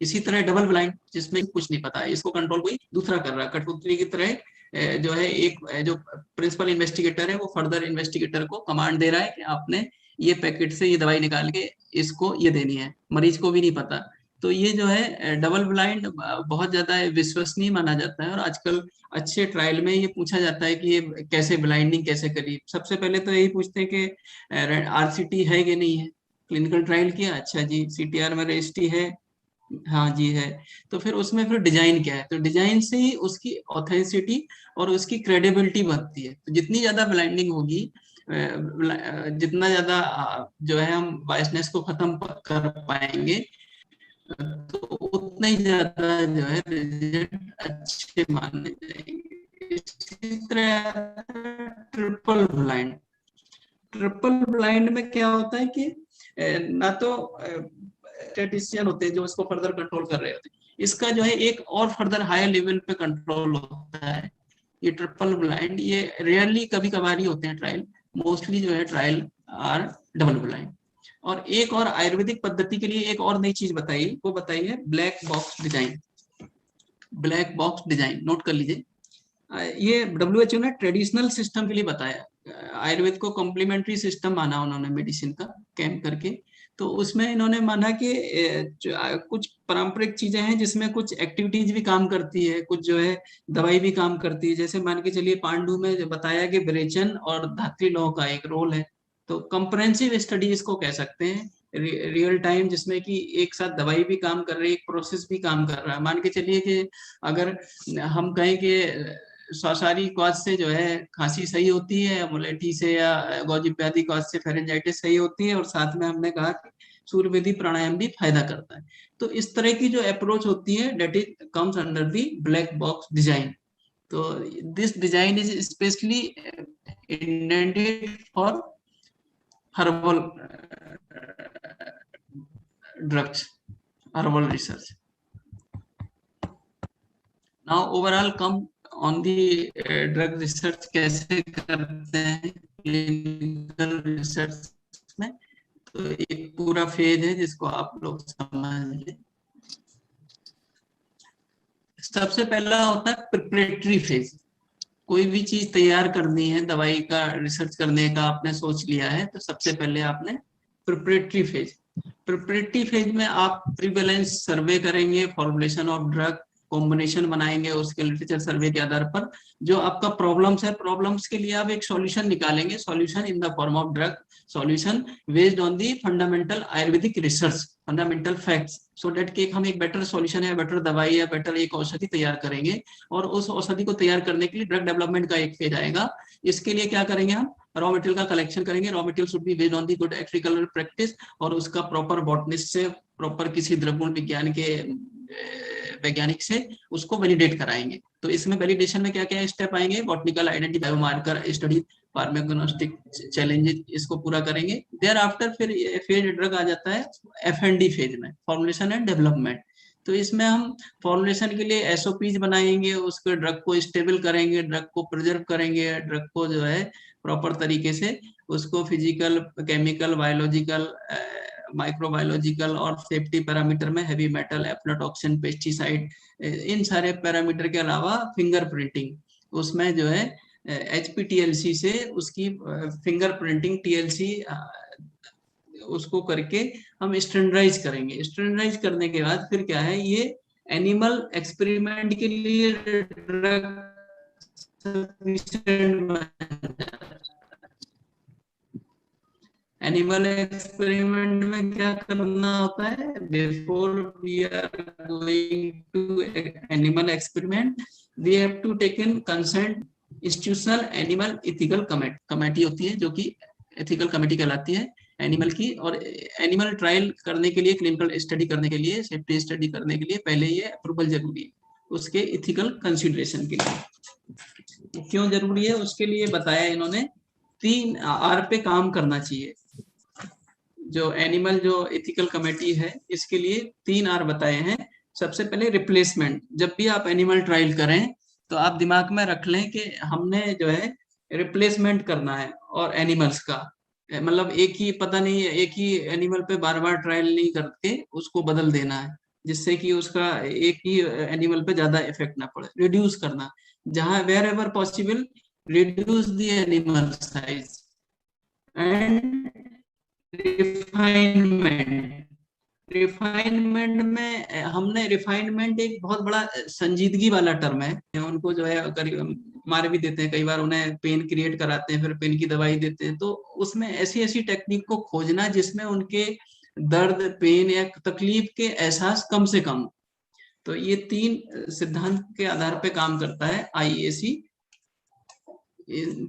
इसी तरह डबल ब्लाइंड जिसमें कुछ नहीं पता है, इसको कंट्रोल कोई दूसरा कर रहा है। कठपुतली की तरह जो है एक जो प्रिंसिपल इन्वेस्टिगेटर है वो फर्दर इन्वेस्टिगेटर को कमांड दे रहा है कि आपने ये पैकेट से ये दवाई निकाल के इसको ये देनी है, मरीज को भी नहीं पता। तो ये जो है डबल ब्लाइंड बहुत ज्यादा विश्वसनीय माना जाता है, और आजकल अच्छे ट्रायल में ये पूछा जाता है कि ये कैसे ब्लाइंडिंग कैसे करी। सबसे पहले तो यही पूछते हैं कि RCT है कि नहीं है, क्लिनिकल ट्रायल किया, अच्छा जी CTR में रजिस्ट्री है, हाँ जी है। तो फिर उसमें फिर डिजाइन क्या है, तो डिजाइन से ही उसकी ऑथेंटिसिटी और उसकी क्रेडिबिलिटी बढ़ती है। तो जितनी ज्यादा ब्लाइंडिंग होगी, जितना ज्यादा जो है हम बायसनेस को खत्म कर पाएंगे, तो उतना ही ज्यादा जो है रिजल्ट अच्छे माने जाएंगे। इसी तरह ट्रिपल ब्लाइंड। ट्रिपल ब्लाइंड में क्या होता है कि ना तो स्टैटिस्टिशियन होते हैं जो इसको फर्दर कंट्रोल कर रहे होते हैं, इसका जो है एक और फर्दर हायर लेवल पे कंट्रोल होता है। ये ट्रिपल ब्लाइंड ये रेयरली कभी कभार ही होते हैं ट्रायल, मोस्टली जो है ट्रायल आर डबल ब्लाइंड। और एक और आयुर्वेदिक पद्धति के लिए एक और नई चीज बताइए, वो बताइए black box design. Black box design note कर लीजिए, ये WHO ने ट्रेडिशनल सिस्टम के लिए बताया। आयुर्वेद को कॉम्प्लीमेंट्री सिस्टम माना उन्होंने मेडिसिन का कैम्प करके। तो उसमें इन्होंने माना कि कुछ पारंपरिक चीजें हैं जिसमें कुछ एक्टिविटीज भी काम करती है, कुछ जो है दवाई भी काम करती है। जैसे मान के चलिए पांडु में जो बताया कि विरेचन और धात्री लौह का एक रोल है, तो कंप्रेहेंसिव स्टडी इसको कह सकते हैं, रियल टाइम, जिसमें कि एक साथ दवाई भी काम कर रही है, एक प्रोसेस भी काम कर रहा है। मान के चलिए कि अगर हम कहें कि श्वासारी कॉज से जो है खांसी सही होती है, मुलेठी से या गौजिप्यादी कॉज से फेरेंजाइटिस सही होती है, और साथ में हमने कहा कि सूर्यवेदी प्राणायाम भी फायदा करता है। तो इस तरह की जो अप्रोच होती है that is comes under the black box design. तो this design is specially intended for herbal drugs, herbal research. Now overall come on the drug research कैसे करते हैं clinical research में, तो एक पूरा फेज है जिसको आप लोग समझ लें। सबसे पहला होता है प्रिपरेटरी फेज। कोई भी चीज तैयार करनी है, दवाई का रिसर्च करने का आपने सोच लिया है, तो सबसे पहले आपने प्रिपरेटरी फेज में आप प्रीवैलेंस सर्वे करेंगे, फॉर्मुलेशन ऑफ ड्रग, कॉम्बिनेशन बनाएंगे, उसके लिटरेचर सर्वे के आधार पर जो आपका प्रॉब्लम्स है, प्रॉब्लम्स के लिए आप एक सॉल्यूशन निकालेंगे, solution in the form of drug, solution based on the fundamental Ayurvedic research, fundamental facts, so that कि हम एक बेटर सॉल्यूशन या बेटर दवाई या बेटर एक औषधि तैयार करेंगे। और उस औषधि को तैयार करने के लिए ड्रग डेवलपमेंट का एक फेज आएगा। इसके लिए क्या करेंगे, हम रॉ मटेरियल का कलेक्शन करेंगे। Raw material should be based on the good agricultural practice, और उसका प्रॉपर बॉटनिस्ट से, प्रॉपर किसी द्रवगुण विज्ञान के वैज्ञानिक से उसको वैलिडेट कराएंगे। तो इसमें वैलिडेशन में क्या क्या स्टेप आएंगे, botanical identity, biomarker study, pharmacognostic challenges, इसको पूरा करेंगे। देयर आफ्टर फिर फेज ड्रग आ जाता है F&D फेज में, फॉर्मुलेशन एंड डेवलपमेंट। तो इसमें हम फॉर्मुलेशन के लिए SOPs बनाएंगे, उसके ड्रग को स्टेबल करेंगे, ड्रग को प्रिजर्व करेंगे, ड्रग को जो है प्रॉपर तरीके से उसको फिजिकल, केमिकल, बायोलॉजिकल, माइक्रोबायोलॉजिकल और सेफ्टी पैरामीटर में हेवी मेटल, एफ्लाटॉक्सिन, पेस्टिसाइड, इन सारे पैरामीटर के अलावा फिंगरप्रिंटिंग, उसमें जो है HPTLC से उसकी फिंगरप्रिंटिंग TLC उसको करके हम स्टैंडर्डाइज करेंगे। स्टैंडर्डाइज करने के बाद फिर क्या है, ये एनिमल एक्सपेरिमेंट के लिए ड्रग एनिमल एक्सपेरिमेंट में क्या करना होता है, before we are going to animal experiment we have to take in consent institutional animal ethical committee होती है, जो कि एथिकल कमेटी कहलाती है एनिमल की। और एनिमल ट्रायल करने के लिए, क्लिनिकल स्टडी करने के लिए, सेफ्टी स्टडी करने के लिए पहले ये अप्रूवल जरूरी है, उसके एथिकल कंसिडरेशन के लिए। क्यों जरूरी है, उसके लिए बताया इन्होंने 3 R पे काम करना चाहिए। जो एनिमल जो एथिकल कमेटी है, इसके लिए 3 R बताए हैं। सबसे पहले रिप्लेसमेंट। जब भी आप एनिमल ट्रायल करें तो आप दिमाग में रख लें कि हमने जो है रिप्लेसमेंट करना है, और एनिमल्स का मतलब एक ही, पता नहीं एक ही एनिमल पे बार बार ट्रायल नहीं करके उसको बदल देना है, जिससे कि उसका एक ही एनिमल पे ज्यादा इफेक्ट ना पड़े। रिड्यूस करना, जहां wherever possible reduce the animal size. And refinement में हमने, रिफाइनमेंट एक बहुत बड़ा संजीदगी वाला टर्म है। उनको जो है मार भी देते हैं कई बार, उन्हें पेन क्रिएट कराते हैं, फिर पेन की दवाई देते हैं। तो उसमें ऐसी ऐसी टेक्निक को खोजना जिसमें उनके दर्द, पेन या तकलीफ के एहसास कम से कम। तो ये 3 सिद्धांत के आधार पे काम करता है IAC।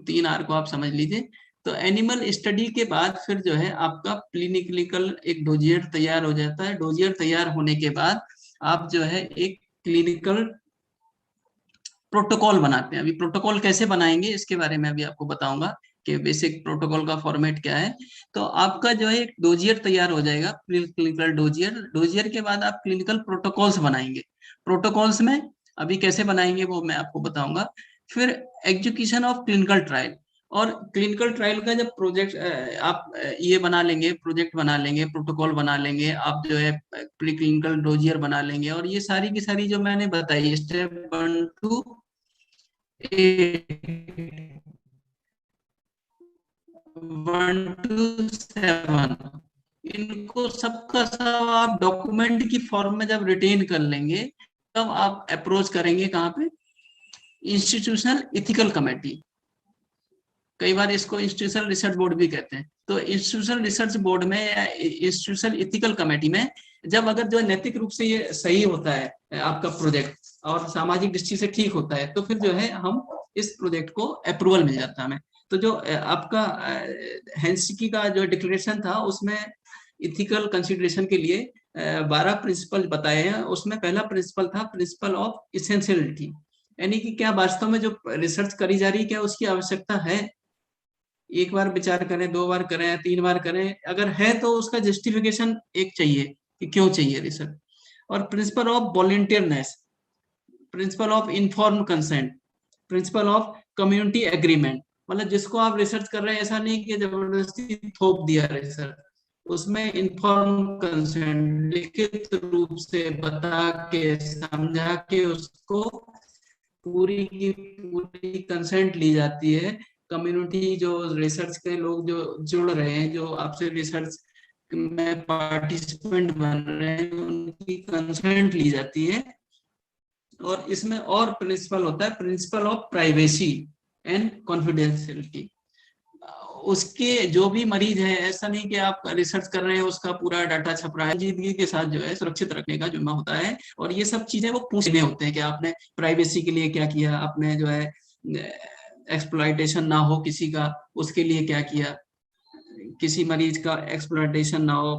3 R को आप समझ लीजिए। तो एनिमल स्टडी के बाद फिर जो है आपका क्लिनिकल एक डोजियर तैयार हो जाता है। डोजियर तैयार होने के बाद आप जो है एक क्लिनिकल प्रोटोकॉल बनाते हैं। अभी प्रोटोकॉल कैसे बनाएंगे इसके बारे में अभी आपको बताऊंगा कि बेसिक प्रोटोकॉल का फॉर्मेट क्या है। तो आपका जो है एक डोजियर तैयार हो जाएगा, क्लिनिकल डोजियर। डोजियर के बाद आप क्लिनिकल प्रोटोकॉल्स बनाएंगे। प्रोटोकॉल्स में अभी कैसे बनाएंगे वो मैं आपको बताऊंगा। फिर एग्जीक्यूशन ऑफ क्लिनिकल ट्रायल, और क्लिनिकल ट्रायल का जब प्रोजेक्ट आप ये बना लेंगे, प्रोजेक्ट बना लेंगे, प्रोटोकॉल बना लेंगे, आप जो है प्री क्लिनिकल डोजियर बना लेंगे, और ये सारी की सारी जो मैंने बताई स्टेप 1 to 1 to 7 इनको सबका सब आप डॉक्यूमेंट की फॉर्म में जब रिटेन कर लेंगे तब आप अप्रोच करेंगे कहाँ पे, इंस्टीट्यूशनल इथिकल कमेटी, कई बार इसको इंस्टीट्यूशनल रिसर्च बोर्ड भी कहते हैं। तो इंस्टीट्यूशनल रिसर्च बोर्ड में या इंस्टीट्यूशनल इथिकल कमेटी में जब अगर जो नैतिक रूप से ये सही होता है आपका प्रोजेक्ट और सामाजिक दृष्टि से ठीक होता है तो फिर जो है हम इस प्रोजेक्ट को अप्रूवल मिल जाता है हमें। तो जो आपका हेल्सिंकी का जो डिक्लेरेशन था उसमें इथिकल कंसिडरेशन के लिए 12 प्रिंसिपल बताए हैं। उसमें पहला प्रिंसिपल था प्रिंसिपल ऑफ इसेंशियलिटी, यानी कि क्या वास्तव में जो रिसर्च करी जा रही है क्या उसकी आवश्यकता है, एक बार विचार करें, 2 बार करें, 3 बार करें, अगर है तो उसका जस्टिफिकेशन एक चाहिए कि क्यों चाहिए रिसर्च। और principle of volunteerness, principle of inform consent, principle of community agreement, मतलब जिसको आप रिसर्च कर रहे हैं ऐसा नहीं कि जबरदस्ती थोप दिया रिसर्च, उसमें इन्फॉर्म कंसेंट लिखित रूप से बता के समझा के उसको पूरी की पूरी कंसेंट ली जाती है। कम्युनिटी जो रिसर्च के लोग जो जुड़ रहे हैं, जो आपसे रिसर्च में पार्टिसिपेंट बन रहे हैं, उनकी कंसेंट ली जाती है। और इसमें और प्रिंसिपल होता है principle of privacy and confidentiality. उसके जो भी मरीज है, ऐसा नहीं कि आप रिसर्च कर रहे हैं उसका पूरा डाटा छप रहा है, जिंदगी के साथ जो है सुरक्षित रखने का जिम्मा होता है। और ये सब चीजें वो पूछने होते हैं कि आपने प्राइवेसी के लिए क्या किया, आपने जो है एक्सप्लॉयटेशन ना हो किसी का उसके लिए क्या किया, किसी मरीज का एक्सप्लॉयटेशन ना हो।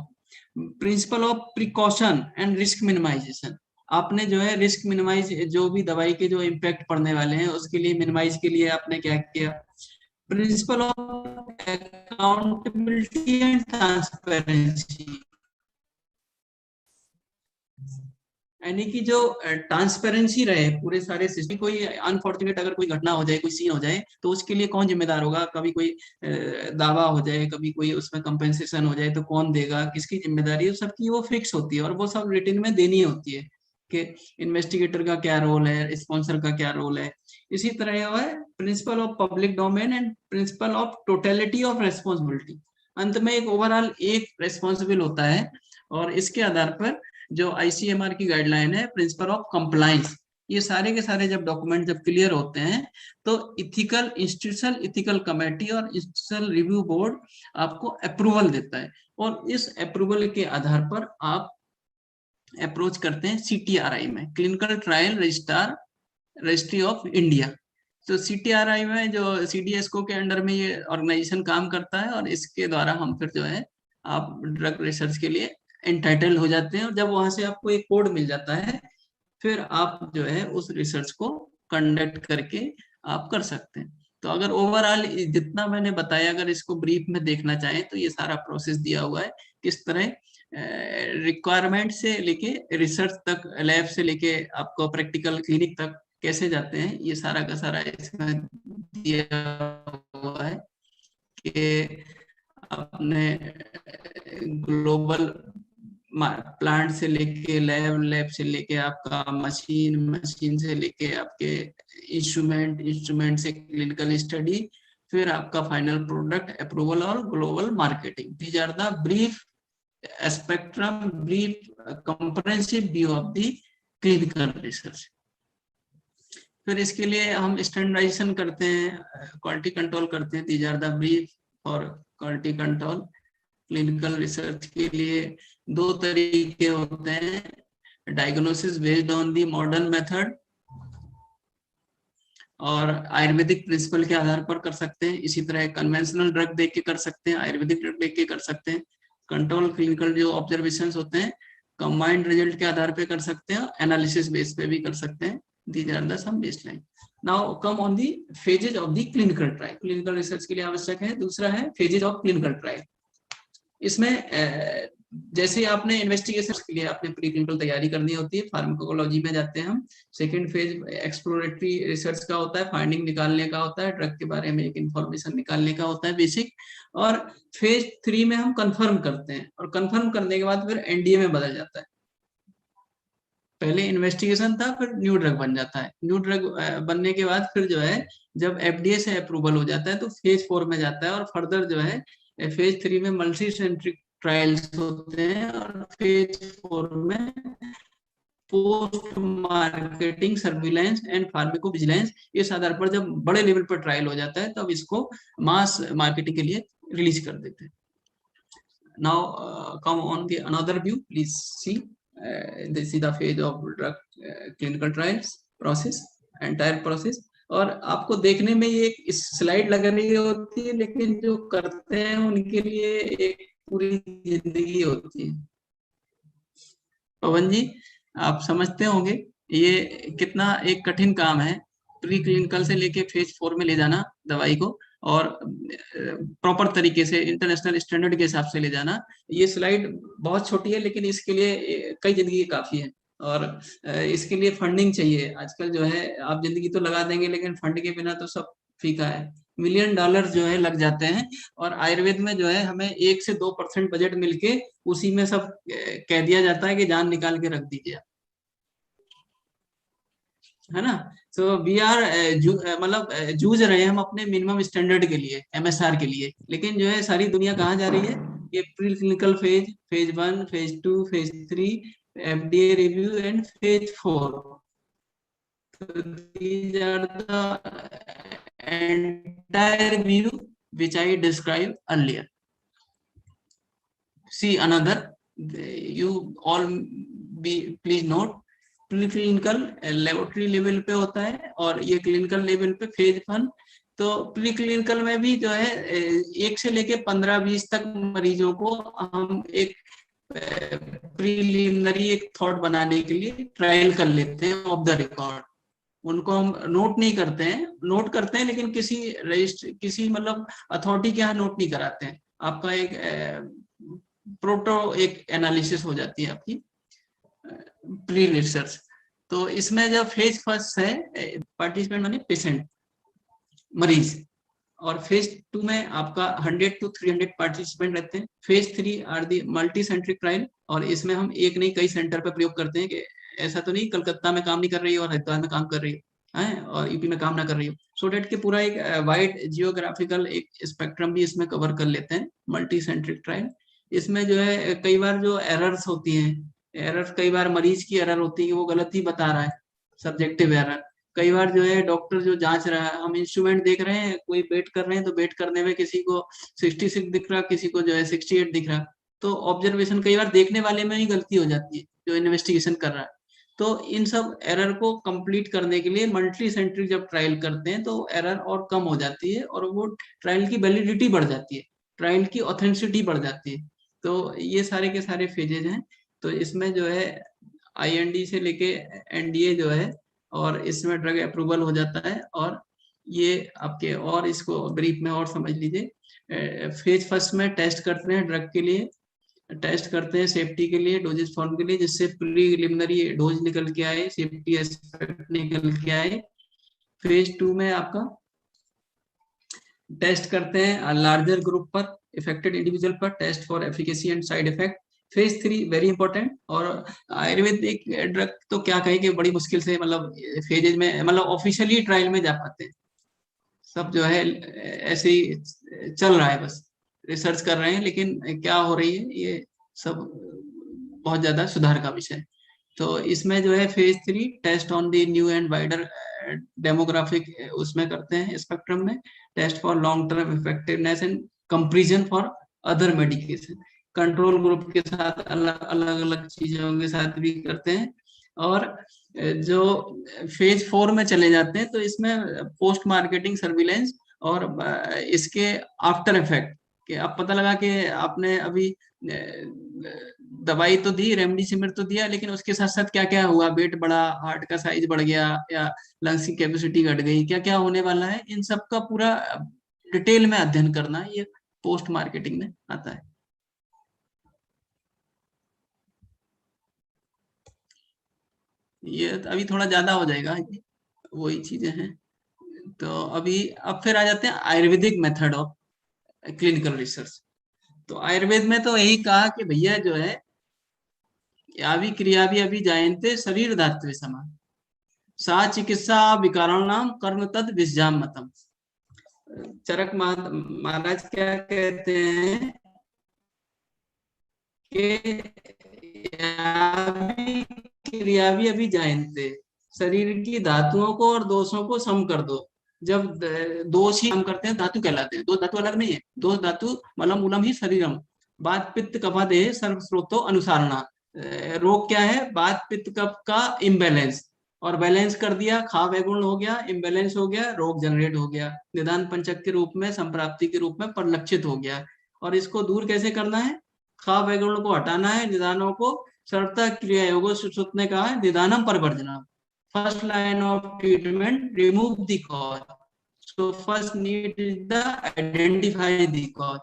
Principle of precaution and risk minimization, आपने जो है रिस्क मिनिमाइज, जो भी दवाई के जो इम्पैक्ट पड़ने वाले हैं उसके लिए मिनिमाइज के लिए आपने क्या किया। Principle of accountability and transparency, यानी कि जो ट्रांसपेरेंसी रहे पूरे सारे सिस्टम। कोई अनफॉर्चुनेट अगर कोई घटना हो जाए, कोई सीन हो जाए, तो उसके लिए कौन जिम्मेदार होगा, कभी कोई दावा हो जाए, कभी कोई उसमें कंपेंसेशन हो जाए तो कौन देगा, किसकी जिम्मेदारी है, सबकी वो फिक्स होती है और वो सब रिटन में देनी होती है कि इन्वेस्टिगेटर का क्या रोल है, स्पॉन्सर का क्या रोल है। इसी तरह है principle of public domain and principle of totality of responsibility. अंत में एक ओवरऑल एक रेस्पॉन्सिबल होता है और इसके आधार पर जो आईसीएमआर की गाइडलाइन है प्रिंसिपल ऑफ कंप्लायंस, ये सारे के सारे जब डॉक्यूमेंट जब क्लियर होते हैं तो इथिकल इंस्टीट्यूशनल इथिकल कमेटी और इंस्टीट्यूशनल रिव्यू बोर्ड आपको अप्रूवल देता है। और इस अप्रूवल के आधार पर आप अप्रोच करते हैं सीटीआरआई में, clinical trial registrar registry of India. तो सीटीआरआई में जो सीडीएसको के अंडर में ये ऑर्गेनाइजेशन काम करता है और इसके द्वारा हम फिर जो है आप ड्रग रिसर्च के लिए एंटाइटल हो जाते हैं। और जब वहां से आपको एक कोड मिल जाता है फिर आप जो है उस रिसर्च को कंडक्ट करके आप कर सकते हैं। तो अगर ओवरऑल जितना मैंने बताया अगर इसको ब्रीफ में देखना चाहें तो ये सारा प्रोसेस दिया हुआ है, किस तरह रिक्वायरमेंट से लेके रिसर्च तक, लैब से लेके आपको प्रैक्टिकल क्लिनिक तक कैसे जाते हैं, ये सारा का सारा इसमें दिया हुआ है कि आपने ग्लोबल प्लांट से लेके लैब से लेके आपका मशीन से लेके आपके इंस्ट्रूमेंट से क्लिनिकल स्टडी, फिर आपका फाइनल प्रोडक्ट अप्रूवल और global marketing. These are the brief spectrum, brief comprehensive view of the clinical research. फिर इसके लिए हम स्टैंडर्डाइजेशन करते हैं, क्वालिटी कंट्रोल करते हैं। दीज आर द ब्रीफ और क्वालिटी कंट्रोल। क्लिनिकल रिसर्च के लिए 2 तरीके होते हैं, diagnosis based on the modern method और आयुर्वेदिक प्रिंसिपल के आधार पर कर सकते हैं। इसी तरह कन्वेंशनल ड्रग देख के कर सकते हैं, आयुर्वेदिक ड्रग देख के कर सकते हैं। कंट्रोल क्लिनिकल जो ऑब्जर्वेशंस होते हैं कंबाइंड रिजल्ट के आधार पे कर सकते हैं, एनालिसिस बेस पे भी कर सकते हैं। These are the some baseline. Now come on the phases of the clinical trial. Clinical research के लिए आवश्यक है। दूसरा है phases of clinical trial. इसमें जैसे आपने इन्वेस्टिगेशन के लिए आपने प्री क्लिनिकल तैयारी करनी होती है, फार्माकोलॉजी में जाते हैं हम। सेकंड फेज एक्सप्लोरेटरी रिसर्च का होता है, फाइंडिंग निकालने का होता है, ड्रग के बारे में एक इंफॉर्मेशन निकालने का होता है बेसिक। और फेज 3 में हम कंफर्म करते हैं और कंफर्म करने के बाद फिर एनडीए में बदल जाता है। पहले इन्वेस्टिगेशन था, फिर न्यू ड्रग बन जाता है। न्यू ड्रग बनने के बाद फिर जो है जब एफडीए से अप्रूवल हो जाता है तो फेज 4 में जाता है और फर्दर जो है फेज 3 में मल्टी सेंट्रिक ट्रायल्स होते हैं, और फेज 4 में post marketing surveillance and pharmacovigilance, इस आधार पर जब बड़े लेवल पर ट्रायल हो जाता है तब इसको मास मार्केटिंग के लिए रिलीज कर देते हैं। Now come on the another view, please see this is the phase of drug clinical trials process, entire process. और आपको देखने में ये एक स्लाइड लग रही होती है, लेकिन जो करते हैं उनके लिए एक पूरी जिंदगी होती है। पवन जी, आप समझते होंगे ये कितना एक कठिन काम है, प्री क्लिनिकल से लेके फेज 4 में ले जाना दवाई को, और प्रॉपर तरीके से इंटरनेशनल स्टैंडर्ड के हिसाब से ले जाना। ये स्लाइड बहुत छोटी है, लेकिन इसके लिए कई जिंदगी काफी है, और इसके लिए फंडिंग चाहिए। आजकल जो है आप जिंदगी तो लगा देंगे, लेकिन फंड के बिना तो सब फीका है। $1 मिलियन जो है लग जाते हैं, और आयुर्वेद में जो है हमें 1 से 2% बजट मिलके उसी में सब कह दिया जाता है कि जान निकाल के रख दीजिए, है ना। तो वी आर मतलब जूझ रहे हैं हम अपने मिनिमम स्टैंडर्ड के लिए, MSR के लिए, लेकिन जो है सारी दुनिया कहाँ जा रही है, ये pre clinical phase, phase 1, phase 2, phase 3, FDA review and phase 4। These are the entire view which I described earlier. See another, you all be please note, preclinical laboratory level पे होता है, और ये क्लिनिकल लेवल पे phase 1। तो pre clinical में भी जो है 1 से लेके 15-20 तक मरीजों को हम एक प्रीलिमिनरी एक थॉट बनाने के लिए ट्रायल कर लेते हैं ऑफ द रिकॉर्ड। उनको हम नोट नहीं करते हैं, नोट करते हैं लेकिन किसी रजिस्टर, किसी मतलब अथॉरिटी के यहाँ नोट नहीं कराते हैं। आपका एक प्रोटो एक एनालिसिस हो जाती है आपकी प्री रिसर्च। तो इसमें जब फेज फर्स्ट है, पार्टिसिपेंट माने पेशेंट, मरीज, और फेज 2 में आपका 100 to 300 पार्टिसिपेंट रहते हैं। Phase 3 are the multi centric trial, और इसमें हम एक नहीं कई सेंटर पर प्रयोग करते हैं, कि ऐसा तो नहीं कलकत्ता में काम नहीं कर रही है और हरिद्वार में काम कर रही है और यूपी में काम ना कर रही हो, सो डेट के पूरा एक वाइड जियोग्राफिकल एक स्पेक्ट्रम भी इसमें कवर कर लेते हैं मल्टी सेंट्रिक ट्रायल। इसमें जो है कई बार जो एरर्स होती हैं, एरर कई बार मरीज की एरर होती है, वो गलत ही बता रहा है, सब्जेक्टिव एरर। कई बार जो है डॉक्टर जो जांच रहा है, हम इंस्ट्रूमेंट देख रहे हैं, कोई बेट कर रहे हैं, तो बेट करने में किसी को 66 दिख रहा, किसी को जो है 68 दिख रहा, तो ऑब्जर्वेशन कई बार देखने वाले में ही गलती हो जाती है जो इन्वेस्टिगेशन कर रहा है। तो इन सब एरर को कंप्लीट करने के लिए मल्टी सेंट्रिक जब ट्रायल करते हैं तो एरर और कम हो जाती है, और वो ट्रायल की वैलिडिटी बढ़ जाती है, ट्रायल की ऑथेंटिसिटी बढ़ जाती है। तो ये सारे के सारे फेजेज हैं। तो इसमें जो है IND से लेके NDA जो है, और इसमें ड्रग अप्रूवल हो जाता है। और ये आपके, और इसको ब्रीफ में और समझ लीजिए, फेज फर्स्ट में टेस्ट करते हैं ड्रग के लिए, टेस्ट करते हैं सेफ्टी के लिए, डोजेस फॉर्म के लिए, जिससे प्रीलिमिनरी डोज निकल के आए, सेफ्टी एस्पेक्ट निकल के आए। फेज 2 में आपका टेस्ट करते हैं लार्जर ग्रुप पर, इफेक्टेड इंडिविजुअल पर, test for efficacy and side effect. Phase 3 very important. और आयुर्वेदिक ड्रग तो क्या कहें कि बड़ी मुश्किल से मतलब फेजेज में, मतलब ऑफिशियली ट्रायल में जा पाते हैं। सब जो है ऐसे ही चल रहा है, बस रिसर्च कर रहे हैं, लेकिन क्या हो रही है ये सब बहुत ज्यादा सुधार का विषय। तो इसमें जो है phase 3 test on the new and wider demographic उसमें करते हैं स्पेक्ट्रम में, test for long term effectiveness and comparison for other medication, control group के साथ अलग अलग चीजों के साथ भी करते हैं। और जो फेज 4 में चले जाते हैं तो इसमें पोस्ट मार्केटिंग सर्विलेंस और इसके आफ्टर इफेक्ट, कि अब पता लगा कि आपने अभी दवाई तो दी, रेमडेसिविर तो दिया, लेकिन उसके साथ साथ क्या क्या हुआ, वेट बढ़ा, हार्ट का साइज बढ़ गया, या लंग्स की कैपेसिटी घट गई, क्या क्या होने वाला है, इन सब का पूरा डिटेल में अध्ययन करना, ये पोस्ट मार्केटिंग में आता है। ये अभी थोड़ा ज्यादा हो जाएगा, वही चीजें हैं। तो अभी अब फिर आ जाते हैं Ayurvedic method of clinical research. तो आयुर्वेद में तो यही कहा कि भैया जो है यावी क्रिया भी अभी जायन्ते शरीर धात्वे समान, सा चिकित्सा विकाराणाम कर्म तद विज्ञान मतम। चरक महाराज क्या कहते हैं क्रियावी अभी जानते, शरीर की धातुओं को और दोषों को सम कर दो। जब दोष ही हम करते हैं धातु कहलाते हैं, दो धातु अलग नहीं है, दो धातु मलम मूलम ही शरीरम। बात पित्त कफा देह सर्व स्रोतो अनुसारणा। रोग क्या है? बात पित्त कफ का इम्बैलेंस, और बैलेंस कर दिया, खा वैगुण हो गया, इम्बैलेंस हो गया, रोग जनरेट हो गया, निदान पंचक के रूप में, संप्राप्ति के रूप में परिलक्षित हो गया। और इसको दूर कैसे करना है? खा वैगुण को हटाना है, निदानों को सर्वथा क्रिया योगो सुश्रुत ने कहा है निदानम परिवर्जना। First line of treatment, remove the cause. So first need is the identify the cause.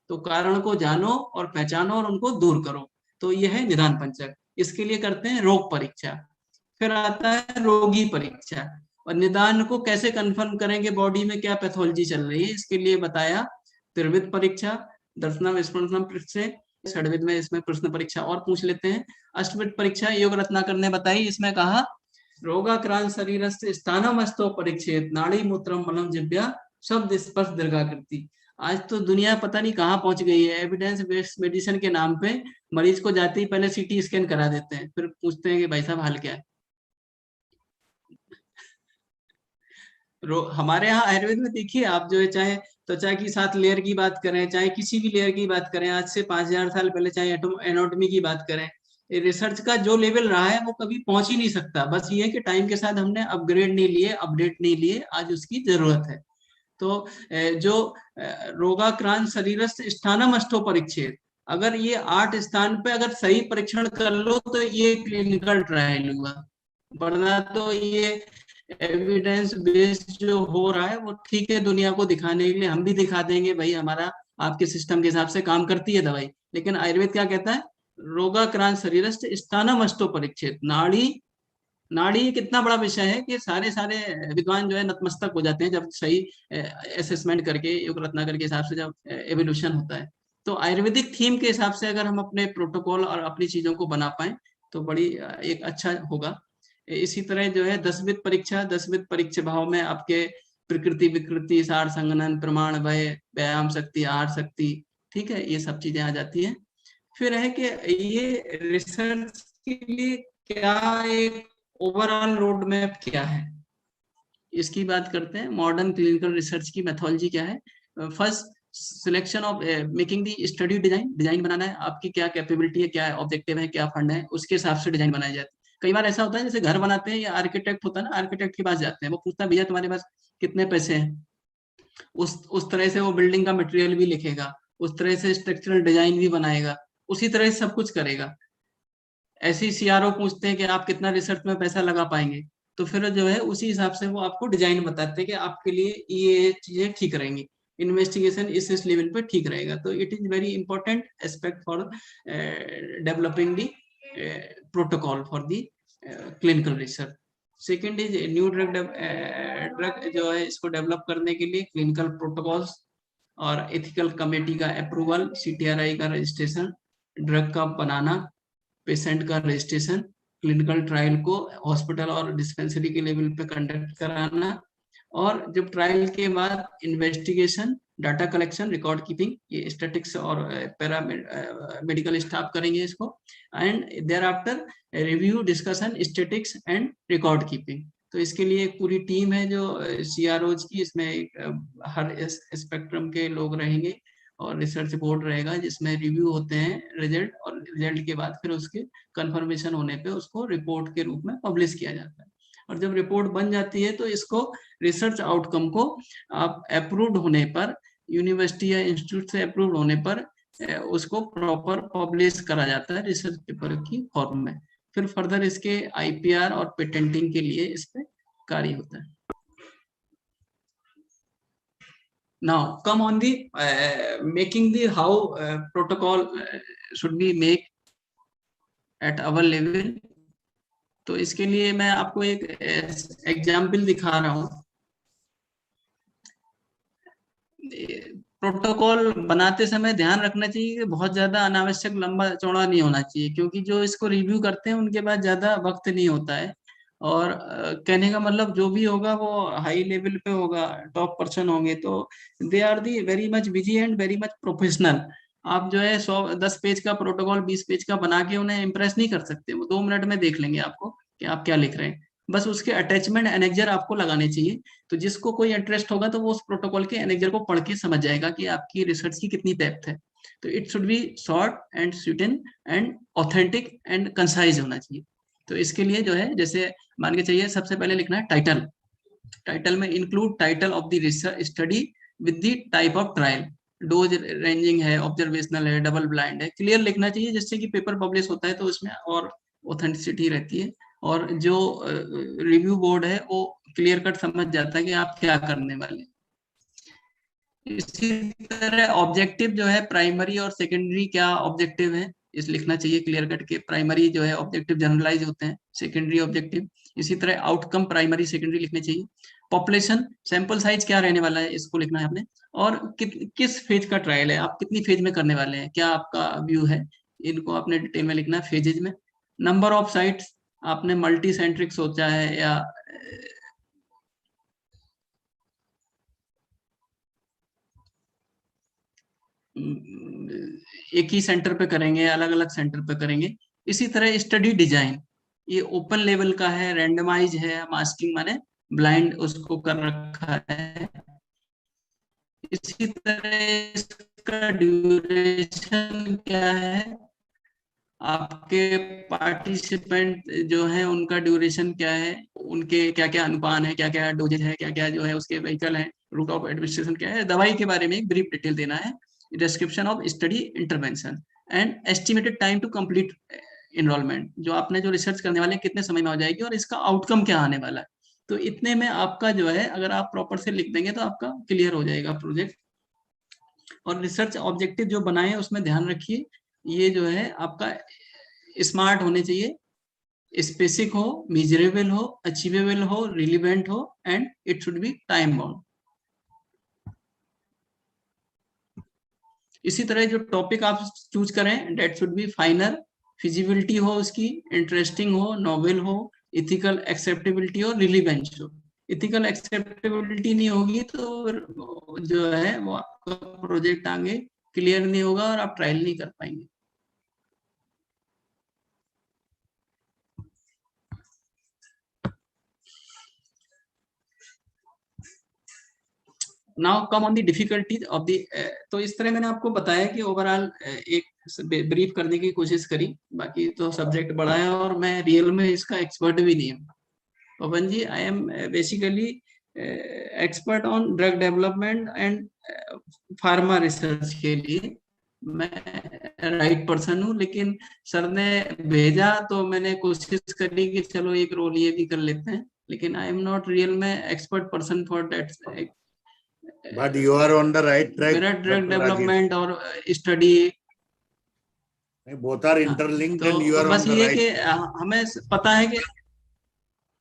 तो कारण को जानो और पहचानो और उनको दूर करो, तो यह है निदान पंचक। इसके लिए करते हैं रोग परीक्षा। फिर आता है रोगी परीक्षा। और निदान को कैसे कंफर्म करेंगे बॉडी में क्या पैथोलॉजी चल रही है, इसके लिए बताया त्रिविध परीक्षा, दर्शनम स्मरणम परीक्षा, षड्विध में इसमें प्रश्न परीक्षा और पूछ लेते हैं। अष्टविध परीक्षा योग रत्नाकर ने बताई, इसमें कहा रोगाक्रांत शरीरस्य स्थानमस्तो परीक्षेत नाड़ी मूत्रम मलम जिह्वा शब्द स्पर्श दीर्घाकृति। आज तो दुनिया पता नहीं कहाँ पहुंच गई है, एविडेंस बेस्ड मेडिसिन के नाम पे मरीज को जाते ही पहले सीटी स्कैन करा देते हैं, फिर पूछते हैं कि भाई साहब हाल क्या है। हमारे यहाँ आयुर्वेद में देखिए आप जो है, चाहे त्वचा की 7 लेयर की बात करें, चाहे किसी भी लेयर की बात करें, आज से 5000 साल पहले चाहे एनाटॉमी की बात करें, रिसर्च का जो लेवल रहा है वो कभी पहुंच ही नहीं सकता। बस ये है कि टाइम के साथ हमने अपग्रेड नहीं लिए, अपडेट नहीं लिए, आज उसकी जरूरत है। तो जो रोगाक्रांत शरीरस्थ स्थानम अष्टो परीक्षित, अगर ये 8 स्थान पे अगर सही परीक्षण कर लो तो ये क्लिनिकल ट्रायल हुआ, वरना तो ये एविडेंस बेस्ड जो हो रहा है वो ठीक है, दुनिया को दिखाने के लिए हम भी दिखा देंगे भाई हमारा आपके सिस्टम के हिसाब से काम करती है दवाई। लेकिन आयुर्वेद क्या कहता है? रोगाक्रांत शरीरस्थ स्थानम अष्टो परीक्षित। नाड़ी कितना बड़ा विषय है कि सारे विद्वान जो है नतमस्तक हो जाते हैं जब सही असेसमेंट करके योग रत्नाकर के हिसाब से जब एवोल्यूशन होता है। तो आयुर्वेदिक थीम के हिसाब से अगर हम अपने प्रोटोकॉल और अपनी चीजों को बना पाए तो बड़ी एक अच्छा होगा। इसी तरह जो है 10वीं परीक्षा, 10वीं परीक्षा भाव में आपके प्रकृति विकृति सार संगनन प्रमाण भय व्यायाम शक्ति आहार शक्ति, ठीक है, ये सब चीजें आ जाती है। फिर है कि ये रिसर्च के लिए क्या एक ओवरऑल रोड मैप क्या है, इसकी बात करते हैं। मॉडर्न क्लिनिकल रिसर्च की मेथोलॉजी क्या है? First selection of making the study design बनाना है, आपकी क्या कैपेबिलिटी है, क्या ऑब्जेक्टिव है, क्या फंड है, उसके हिसाब से डिजाइन बनाई जाती है। कई बार ऐसा होता है जैसे घर बनाते हैं या आर्किटेक्ट होता है ना, आर्किटेक्ट के पास जाते हैं, वो पूछता है भैया तुम्हारे पास कितने पैसे हैं, उस तरह से वो बिल्डिंग का मटेरियल भी लिखेगा, उस तरह से स्ट्रक्चरल डिजाइन भी बनाएगा, उसी तरह से सब कुछ करेगा। ऐसे ही सीआरओ पूछते हैं कि आप कितना रिसर्च में पैसा लगा पाएंगे, तो फिर जो है उसी हिसाब से वो आपको डिजाइन बताते हैं कि आपके लिए ये चीजें ठीक रहेंगी, इन्वेस्टिगेशन इस लेवल पे ठीक रहेगा। तो it is very important aspect for developing the protocol for the clinical research. Second is new drug जो है इसको डेवलप करने के लिए क्लिनिकल प्रोटोकॉल्स और एथिकल कमेटी का अप्रूवल, CTRI का रजिस्ट्रेशन, ड्रग का बनाना, पेशेंट का रजिस्ट्रेशन, क्लिनिकल ट्रायल को हॉस्पिटल और डिस्पेंसरी के लेवल पे कंडक्ट कराना, और जब ट्रायल के बाद investigation, data collection, record keeping, ये स्टैटिक्स और पैरा मेडिकल स्टाफ करेंगे इसको, and thereafter review, discussion, statics and record keeping. तो इसके लिए एक पूरी टीम है जो CROs की, इसमें हर स्पेक्ट्रम के लोग रहेंगे और रिसर्च बोर्ड रहेगा जिसमें रिव्यू होते हैं रिजल्ट, और रिजल्ट के बाद फिर उसके कंफर्मेशन होने पे उसको रिपोर्ट के रूप में पब्लिश किया जाता है। और जब रिपोर्ट बन जाती है तो इसको रिसर्च आउटकम को आप अप्रूव्ड होने पर, यूनिवर्सिटी या इंस्टीट्यूट से अप्रूव्ड होने पर उसको प्रॉपर पब्लिश करा जाता है रिसर्च पेपर की फॉर्म में। फिर फर्दर इसके IPR और पेटेंटिंग के लिए इस पे कार्य होता है। Now come on the making the how protocol should be make at our level। तो इसके लिए मैं आपको एक एग्जाम्पल दिखा रहा हूँ। प्रोटोकॉल बनाते समय ध्यान रखना चाहिए कि बहुत ज्यादा अनावश्यक लंबा चौड़ा नहीं होना चाहिए, क्योंकि जो इसको रिव्यू करते हैं उनके पास ज्यादा वक्त नहीं होता है, और कहने का मतलब जो भी होगा वो हाई लेवल पे होगा, टॉप पर्सन होंगे, तो they are the very much busy and very much professional. आप जो है 10 पेज का प्रोटोकॉल 20 पेज का बना के उन्हें इम्प्रेस नहीं कर सकते। वो 2 मिनट में देख लेंगे आपको कि आप क्या लिख रहे हैं। बस उसके अटैचमेंट एनेक्जर आपको लगाने चाहिए, तो जिसको कोई इंटरेस्ट होगा तो वो उस प्रोटोकॉल के एनेक्जर को पढ़ के समझ जाएगा कि आपकी रिसर्च की कितनी डेप्थ है। तो it should be short and sweeten and authentic and concise होना चाहिए। तो इसके लिए जो है, जैसे मान के चाहिए, सबसे पहले लिखना है टाइटल। टाइटल में include title of the research study with the type of trial, dose ranging है, ऑब्जर्वेशनल है, डबल ब्लाइंड है, क्लियर लिखना चाहिए, जिससे कि पेपर पब्लिश होता है तो उसमें और ऑथेंटिसिटी रहती है, और जो रिव्यू बोर्ड है वो क्लियर कट समझ जाता है कि आप क्या करने वाले। इसी तरह ऑब्जेक्टिव जो है, प्राइमरी और सेकेंडरी क्या ऑब्जेक्टिव है इस लिखना चाहिए क्लियर कट के। प्राइमरी जो है ऑब्जेक्टिव जनरलाइज होते हैं, सेकेंडरी ऑब्जेक्टिव। इसी तरह आउटकम प्राइमरी सेकेंडरी लिखने चाहिए। पॉपुलेशन, सैंपल साइज क्या रहने वाला है इसको लिखना है आपने, और किस फेज का ट्रायल है, आप कितनी फेज में करने वाले हैं, क्या आपका व्यू है, इनको आपने डिटेल में लिखना है फेजेज में। नंबर ऑफ साइट्स, आपने मल्टी सेंट्रिक सोचा है या एक ही सेंटर पे करेंगे, अलग अलग सेंटर पे करेंगे। इसी तरह स्टडी डिजाइन, ये ओपन लेवल का है, रैंडमाइज है, मास्किंग माने ब्लाइंड उसको कर रखा है। इसी तरह इसका ड्यूरेशन क्या है, आपके पार्टिसिपेंट जो है उनका ड्यूरेशन क्या है, उनके क्या क्या अनुपान है, क्या क्या डोजेज है, क्या क्या जो है उसके व्हीकल है, रूट ऑफ एडमिनिस्ट्रेशन क्या है, दवाई के बारे में एक ब्रीफ डिटेल देना है, description of study intervention and estimated time to complete enrolment, जो आपने जो रिसर्च करने वाले हैं कितने समय में हो जाएगी और इसका आउटकम क्या आने वाला है। तो इतने में आपका जो है, अगर आप प्रॉपर से लिख देंगे तो आपका क्लियर हो जाएगा प्रोजेक्ट। और रिसर्च ऑब्जेक्टिव जो बनाए उसमें ध्यान रखिए, ये जो है आपका स्मार्ट होने चाहिए, स्पेसिफिक हो, मेजरेबल हो, अचीवेबल हो, रिलेवेंट हो, and it should be time bound. इसी तरह जो टॉपिक आप चूज करें that should be final, feasibility हो उसकी, इंटरेस्टिंग हो, नॉवेल हो, इथिकल एक्सेप्टेबिलिटी हो, रिलीवेंस हो। इथिकल एक्सेप्टेबिलिटी नहीं होगी तो जो है वो आपका प्रोजेक्ट आगे क्लियर नहीं होगा और आप ट्रायल नहीं कर पाएंगे। Now come on the difficulties of the, तो इस तरह मैंने आपको बताया कि ओवरऑल एक ब्रीफ करने की कोशिश करी। बाकी तो सब्जेक्ट बड़ा है और मैं रियल में इसका एक्सपर्ट भी नहीं हूँ। Pawan ji, I am basically expert on drug development and pharma research के लिए मैं राइट पर्सन हूँ, लेकिन सर ने भेजा तो मैंने कोशिश करी कि चलो एक रोल ये भी कर लेते हैं, लेकिन आई एम नॉट रियल में expert person for that. But you are on the right track. मेरा ड्रग Dr. Rajesh. डेवलपमेंट और study Both are interlinked and you तो are बस on the ये right. कि हमें पता है कि,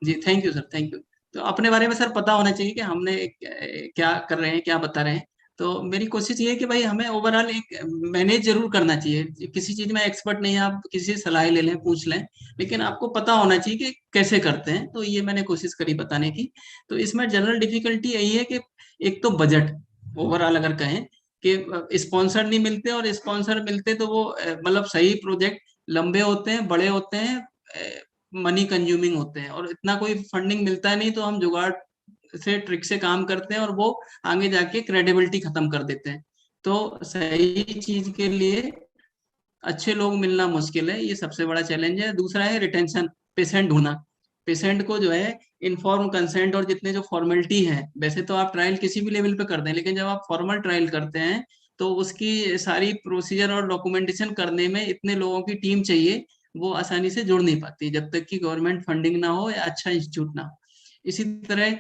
जी thank you sir, thank you. तो अपने बारे में सर पता होना चाहिए कि हमने क्या कर रहे हैं, क्या बता रहे हैं। तो मेरी कोशिश ये है कि भाई हमें ओवरऑल एक मैनेज जरूर करना चाहिए। किसी चीज में एक्सपर्ट नहीं है, आप किसी से सलाह ले लें, पूछ लें, लेकिन आपको पता होना चाहिए कि कैसे करते हैं। तो ये मैंने कोशिश करी बताने की। तो इसमें जनरल डिफिकल्टी यही है कि एक तो बजट, ओवरऑल अगर कहें कि स्पॉन्सर नहीं मिलते, और स्पॉन्सर मिलते तो वो मतलब सही प्रोजेक्ट लंबे होते हैं, बड़े होते हैं, मनी कंज्यूमिंग होते हैं, और इतना कोई फंडिंग मिलता नहीं तो हम जुगाड़ से ट्रिक से काम करते हैं और वो आगे जाके क्रेडिबिलिटी खत्म कर देते हैं। तो सही चीज के लिए अच्छे लोग मिलना मुश्किल है, ये सबसे बड़ा चैलेंज है। दूसरा है रिटेंशन, पेशेंट ढूंढना। पेशेंट को जो है इन्फॉर्म कंसेंट और जितने जो फॉर्मेलिटी है, वैसे तो आप ट्रायल किसी भी लेवल पे कर दें, लेकिन जब आप फॉर्मल ट्रायल करते हैं तो उसकी सारी प्रोसीजर और डॉक्यूमेंटेशन करने में इतने लोगों की टीम चाहिए, वो आसानी से जुड़ नहीं पाती जब तक कि गवर्नमेंट फंडिंग ना हो या अच्छा इंस्टीट्यूट ना हो। इसी तरह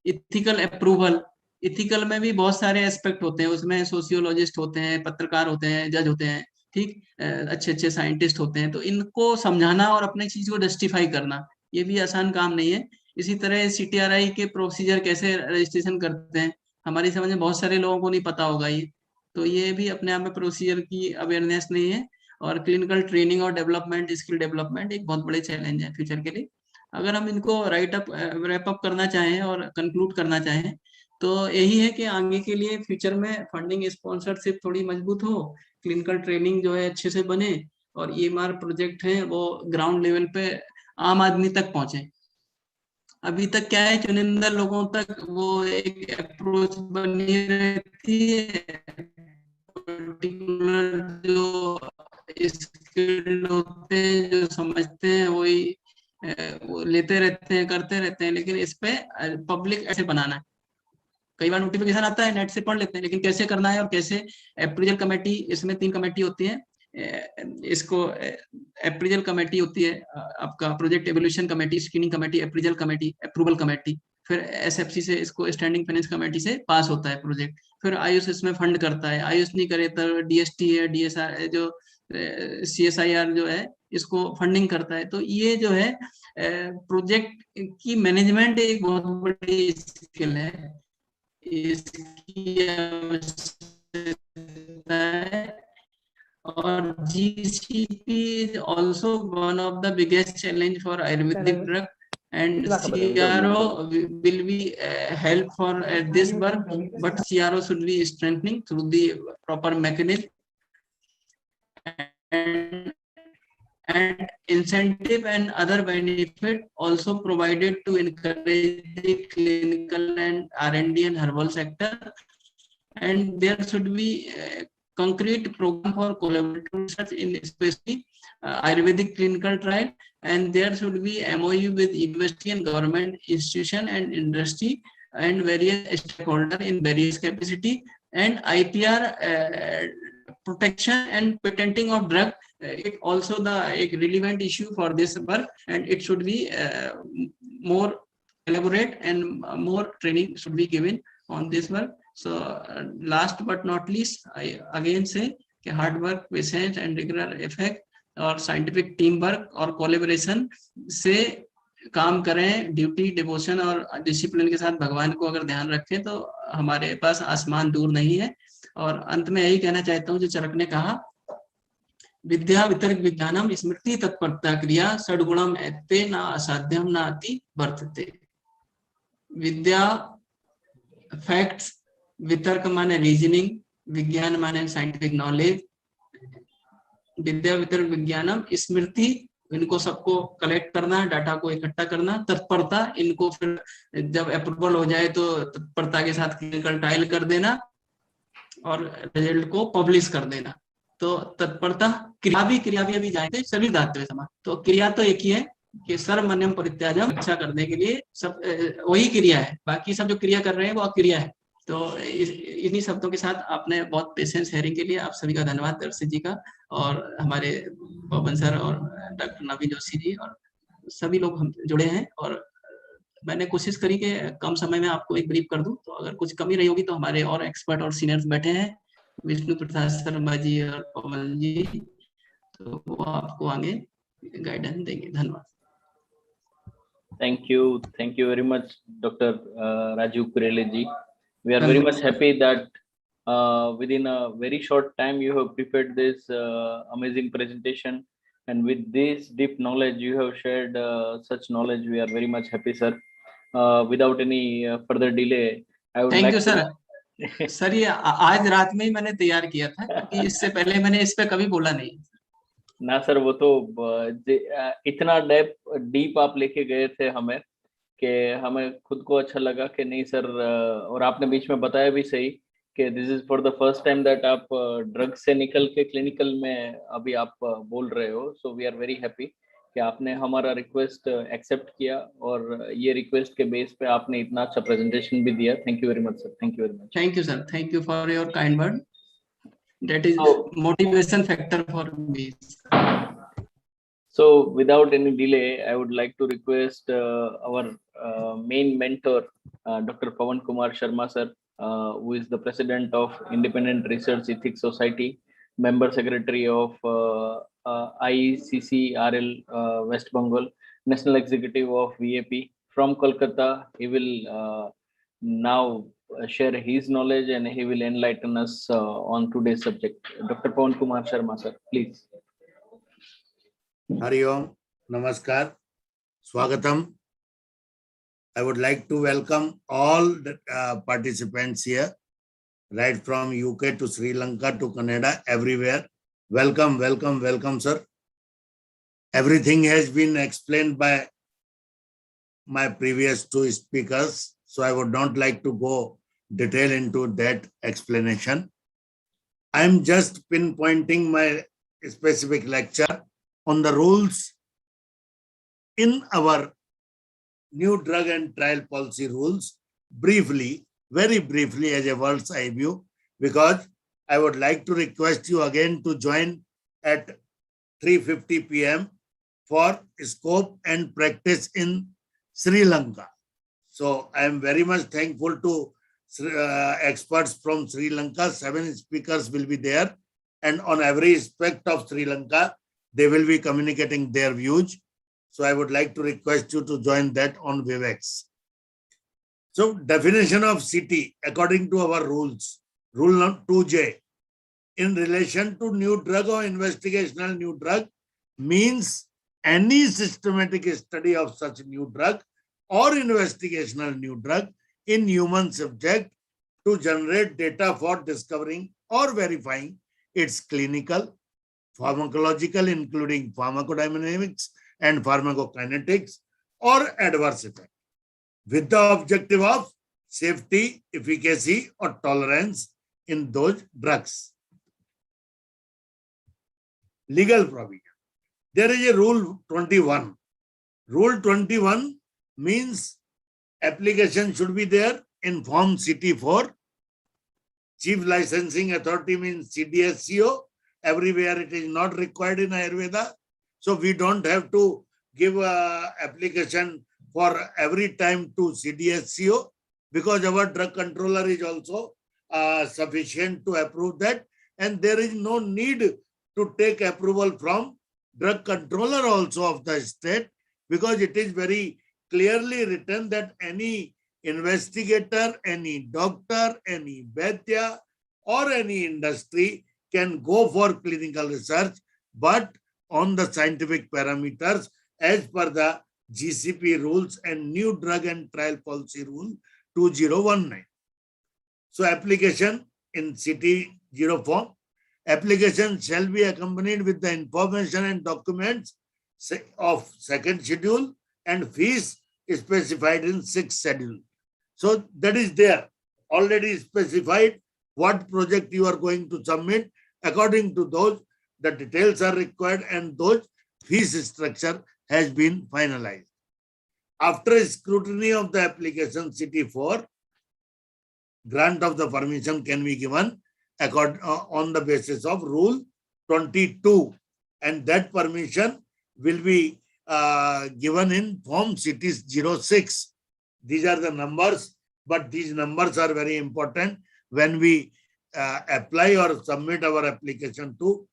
इथिकल अप्रूवल, इथिकल में भी बहुत सारे एस्पेक्ट होते हैं, उसमें सोशियोलॉजिस्ट होते हैं, पत्रकार होते हैं, जज होते हैं, ठीक, अच्छे अच्छे साइंटिस्ट होते हैं। तो इनको समझाना और अपने चीज को जस्टिफाई करना, ये भी आसान काम नहीं है। इसी तरह CTRI के प्रोसीजर कैसे रजिस्ट्रेशन करते हैं, हमारी समझ में बहुत सारे लोगों को नहीं पता होगा ये, तो ये भी अपने आप में प्रोसीजर की अवेयरनेस नहीं है। और क्लिनिकल ट्रेनिंग और डेवलपमेंट, स्किल डेवलपमेंट एक बहुत बड़े चैलेंज है फ्यूचर के लिए। अगर हम इनको रैप अप करना चाहें और कंक्लूड करना चाहें तो यही है कि आगे के लिए फ्यूचर में फंडिंग स्पॉन्सरशिप थोड़ी मजबूत हो, क्लिनिकल ट्रेनिंग जो है अच्छे से बने और EMR प्रोजेक्ट है वो ग्राउंड लेवल पे आम आदमी तक पहुंचे। अभी तक क्या है, चुनिंदा लोगों तक वो एक अप्रोच बनी रहती है, पर्टिकुलर जो स्किल्ड होते हैं, जो समझते हैं वही वो लेते रहते हैं, करते रहते हैं। लेकिन इस पे पब्लिक ऐसे बनाना है। कई बार नोटिफिकेशन आता है, नेट से पढ़ लेते हैं, लेकिन कैसे करना है और कैसे अप्रूवल कमेटी, इसमें 3 कमेटी होती है। इसको अप्रूवल कमेटी होती है आपका, project evolution committee, screening committee, approval committee, approval committee, फिर SFC से इसको स्टैंडिंग फाइनेंस कमेटी से पास होता है प्रोजेक्ट, फिर आयुष इसमें फंड करता है। आयुष नहीं करे तो DST है, DSR जो CSIR जो है इसको फंडिंग करता है। तो ये जो है प्रोजेक्ट की मैनेजमेंट एक बहुत बड़ी स्किल है, इसकी आवश्यकता है। और GCP is also one of the biggest challenge for Ayurvedic drug, and CRO will be help for this work, but CRO should be strengthening through the proper mechanism and incentive and other benefit also provided to encourage the clinical and R&D and herbal sector. And there should be concrete program for collaborative research in especially Ayurvedic clinical trial, and there should be MOU with university and government institution and industry and various stakeholders in various capacity, and IPR protection and patenting of drug. It also the relevant issue for this work, and it should be more elaborate and more training should be given on this work. So last but not least, I again say कि hard work, patience and regular effect और scientific teamwork और collaboration से काम करें, duty, devotion और discipline के साथ भगवान को अगर ध्यान रखें तो हमारे पास आसमान दूर नहीं है। और अंत में यही कहना चाहता हूँ जो चरक ने कहा, विद्या वितर्क विज्ञानम स्मृति तत्परता क्रिया षड्गुणम एते न असाध्यम न अति वर्तते। विद्या फैक्ट्स, वितर्क माने रीजनिंग, विज्ञान माने साइंटिफिक नॉलेज, विद्या वितर्क विज्ञानम स्मृति, इनको सबको कलेक्ट करना, डाटा को इकट्ठा करना, तत्परता, इनको फिर जब अप्रूवल हो जाए तो तत्परता के साथ क्लिनिकल ट्रायल कर देना और रिजल्ट को पब्लिश कर देना। तो तत्परता, क्रिया भी अभी जाएंगे सभी धातु समान। तो क्रिया तो एक ही है कि सर्वमन्यम परित्याजम, रक्षा करने के लिए सब वही क्रिया है, बाकी सब जो क्रिया कर रहे हैं वो अक्रिया है। तो इन्हीं शब्दों के साथ आपने बहुत पेशेंस शेयरिंग के लिए आप सभी का धन्यवाद दर्शी जी का, और हमारे पवन सर और डॉक्टर नवीन जोशी जी और सभी लोग हम जुड़े हैं। और मैंने कोशिश करी कि कम समय में आपको एक ब्रीफ कर दूं, तो अगर कुछ कमी रही होगी तो हमारे और एक्सपर्ट और सीनियर्स बैठे हैं, विष्णु प्रसाद शर्मा जी और पवन जी, तो वो आपको आगे गाइडेंस देंगे। धन्यवाद। Thank you very much, Dr. Rajiv Kurele ji. We are very much happy that within a very short time you have prepared this amazing presentation, and with this deep knowledge you have shared such knowledge. We are very much happy, sir. Without any further delay, I would Thank like you, sir. Sir ये आज रात में ही मैंने तैयार किया था, क्योंकि इससे पहले मैंने इस पे कभी बोला नहीं। ना सर, वो तो इतना डीप आप लेके गए थे हमें कि हमें खुद को अच्छा लगा कि नहीं सर। और आपने बीच में बताया भी सही कि this is for the first time that आप ड्रग से निकल के क्लिनिकल में अभी आप बोल रहे हो। So we are very happy कि आपने हमारा रिक्वेस्ट एक्सेप्ट किया, और ये रिक्वेस्ट के बेस पे आपने इतना अच्छा प्रेजेंटेशन भी दिया। Thank you very much sir. Thank you very much. Thank you sir, thank you for your kind word, that is motivation factor for me. So without any delay, I would like to request our main mentor, Dr. Pawan Kumar Sharma sir, who is the president of Independent Research Ethics Society, member secretary of ICCRL West Bengal, national executive of VAP from Kolkata. He will now share his knowledge and he will enlighten us on today's subject. Dr. Pawan Kumar Sharma sir, please. Hari Om, Namaskar, Swagatam. I would like to welcome all the participants here right from UK to Sri Lanka to Canada, everywhere. Welcome, welcome, welcome, sir. Everything has been explained by my previous two speakers, so I would not like to go detail into that explanation. I am just pinpointing my specific lecture on the rules in our new drug and trial policy rules, briefly, very briefly as a world's eye view, because I would like to request you again to join at 3:50 p.m. for scope and practice in Sri Lanka. So I am very much thankful to experts from Sri Lanka. 7 speakers will be there, and on every aspect of Sri Lanka, they will be communicating their views. So I would like to request you to join that on Webex. So definition of city according to our rules, rule 2J, in relation to new drug or investigational new drug means any systematic study of such new drug or investigational new drug in human subject to generate data for discovering or verifying its clinical, pharmacological, including pharmacodynamics and pharmacokinetics, or adverse effect, with the objective of safety, efficacy, or tolerance in those drugs. Legal provision. There is a rule 21. Rule 21 means application should be there in Form CT4. Chief Licensing Authority means CDSCO. Everywhere it is not required in Ayurveda. So we don't have to give a application for every time to CDSCO, because our drug controller is also sufficient to approve that, and there is no need to take approval from drug controller also of the state, because it is very clearly written that any investigator, any doctor, any Vaidya or any industry can go for clinical research, but on the scientific parameters as per the GCP rules and new drug and trial policy rule 2019. So application in CT0 form, application shall be accompanied with the information and documents of second schedule and fees specified in 6th schedule. So that is there, already specified what project you are going to submit. According to those, the details are required and those fees structure has been finalized. After scrutiny of the application CT4, grant of the permission can be given on the basis of Rule 22, and that permission will be given in Form CT06. These are the numbers, but these numbers are very important when we apply or submit our application to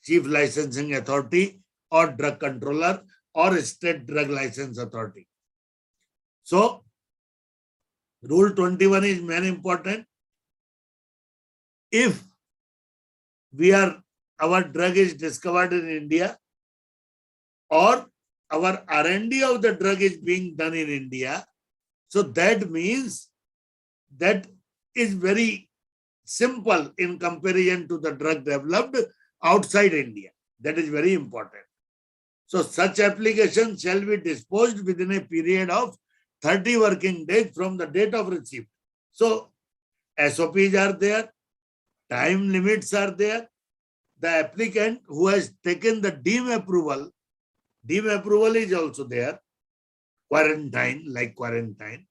Chief Licensing Authority or Drug Controller or State Drug License Authority. So, Rule 21 is very important. If our drug is discovered in India, or our R&D of the drug is being done in India, so that means that is very simple in comparison to the drug developed outside India. That is very important. So such application shall be disposed within a period of 30 working days from the date of receipt. So SOPs are there, time limits are there. The applicant who has taken the deem approval is also there, quarantine, like quarantine.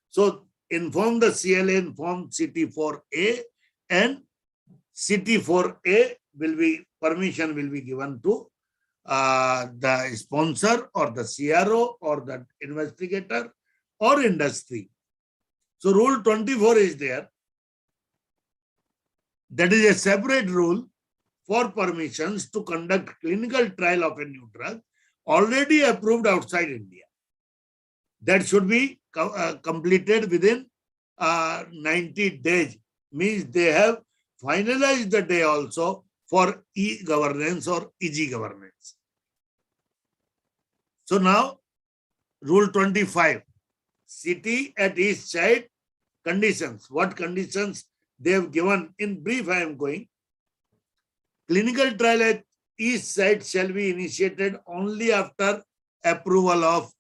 So inform the CLA in Form CT4A, and CT4A permission will be given to the sponsor or the CRO or the investigator or industry. So Rule 24 is there. That is a separate rule for permissions to conduct clinical trial of a new drug already approved outside India. That should be completed within 90 days. Means they have finalized the day also for e-governance or e-governance. So now, Rule 25, city at each site conditions. What conditions they have given, in brief I am going, clinical trial at each site shall be initiated only after approval of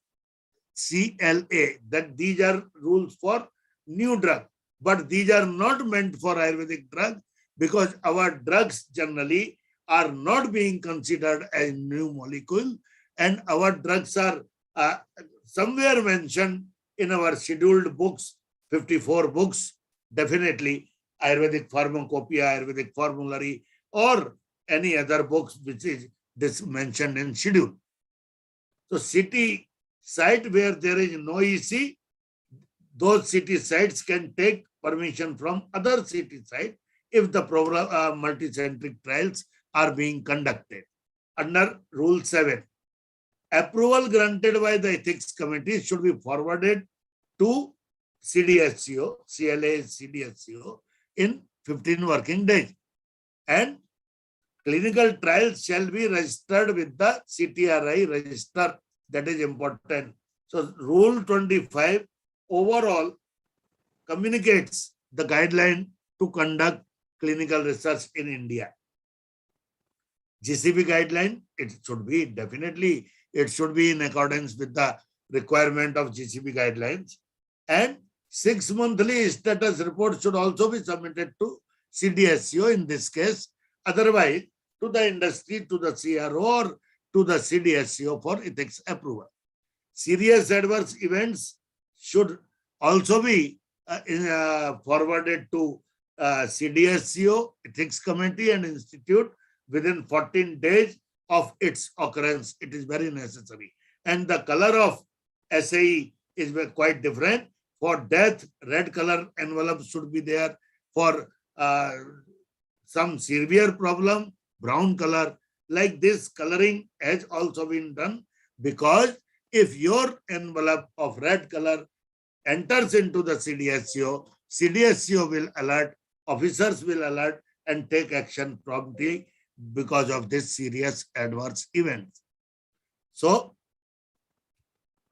CLA. That these are rules for new drug, but these are not meant for Ayurvedic drug, because our drugs generally are not being considered as new molecule, and our drugs are somewhere mentioned in our scheduled books, 54 books, definitely Ayurvedic Pharmacopoeia, Ayurvedic Formulary, or any other books which is this mentioned in schedule. So city site where there is no EC, those city sites can take permission from other city site if the program multicentric trials are being conducted. Under Rule 7, approval granted by the ethics committee should be forwarded to CDSCO, CLA CDSCO in 15 working days, and clinical trials shall be registered with the CTRI register. That is important. So Rule 25 overall communicates the guideline to conduct clinical research in India. GCP guideline, it should be definitely, it should be in accordance with the requirement of GCP guidelines, and 6 monthly status report should also be submitted to CDSCO in this case, otherwise to the industry, to the CRO, or to the CDSCO for ethics approval. Serious adverse events should also be forwarded to CDSCO, ethics committee and institute within 14 days of its occurrence. It is very necessary. And the color of SAE is quite different. For death, red color envelope should be there. For some severe problem, brown color. Like this coloring has also been done, because if your envelope of red color enters into the CDSCO, CDSCO will alert, officers will alert and take action promptly because of this serious adverse event. So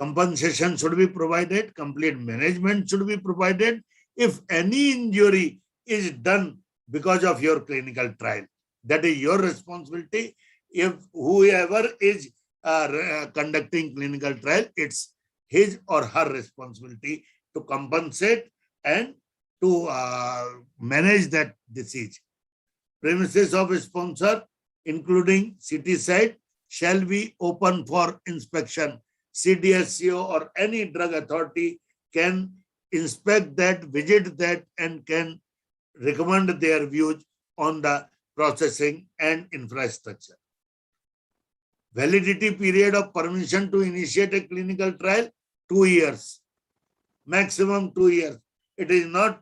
compensation should be provided, complete management should be provided if any injury is done because of your clinical trial. That is your responsibility. If whoever is conducting clinical trial, it's his or her responsibility to compensate and to manage that disease. Premises of a sponsor, including city site, shall be open for inspection. CDSCO or any drug authority can inspect that, visit that, and can recommend their views on the processing and infrastructure. Validity period of permission to initiate a clinical trial, 2 years, maximum 2 years. It is not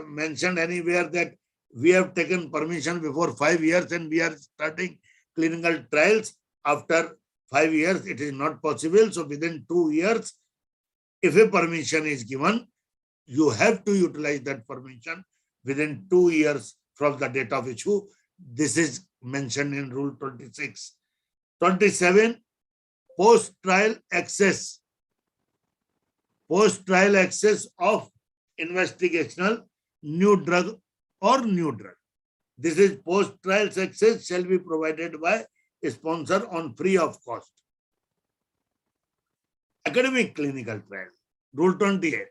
mentioned anywhere that we have taken permission before 5 years and we are starting clinical trials after 5 years. It is not possible. So within 2 years, if a permission is given, you have to utilize that permission within 2 years from the date of issue. This is mentioned in Rule 26. 27, post-trial access. Post-trial access of investigational new drug or new drug. This is post-trial access shall be provided by a sponsor on free of cost. Academic clinical trial. Rule 28.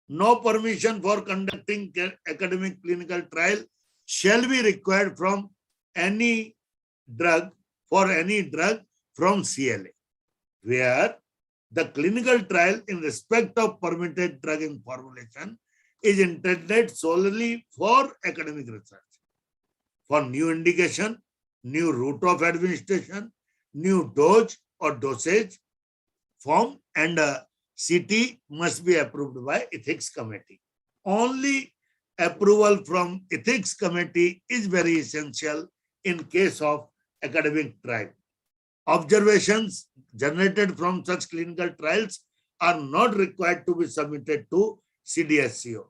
No permission for conducting academic clinical trial shall be required from any drug, for any drug from CLA, where the clinical trial in respect of permitted drug in formulation is intended solely for academic research. For new indication, new route of administration, new dose or dosage form, and CT must be approved by ethics committee. Only approval from ethics committee is very essential in case of academic trial. Observations generated from such clinical trials are not required to be submitted to CDSCO.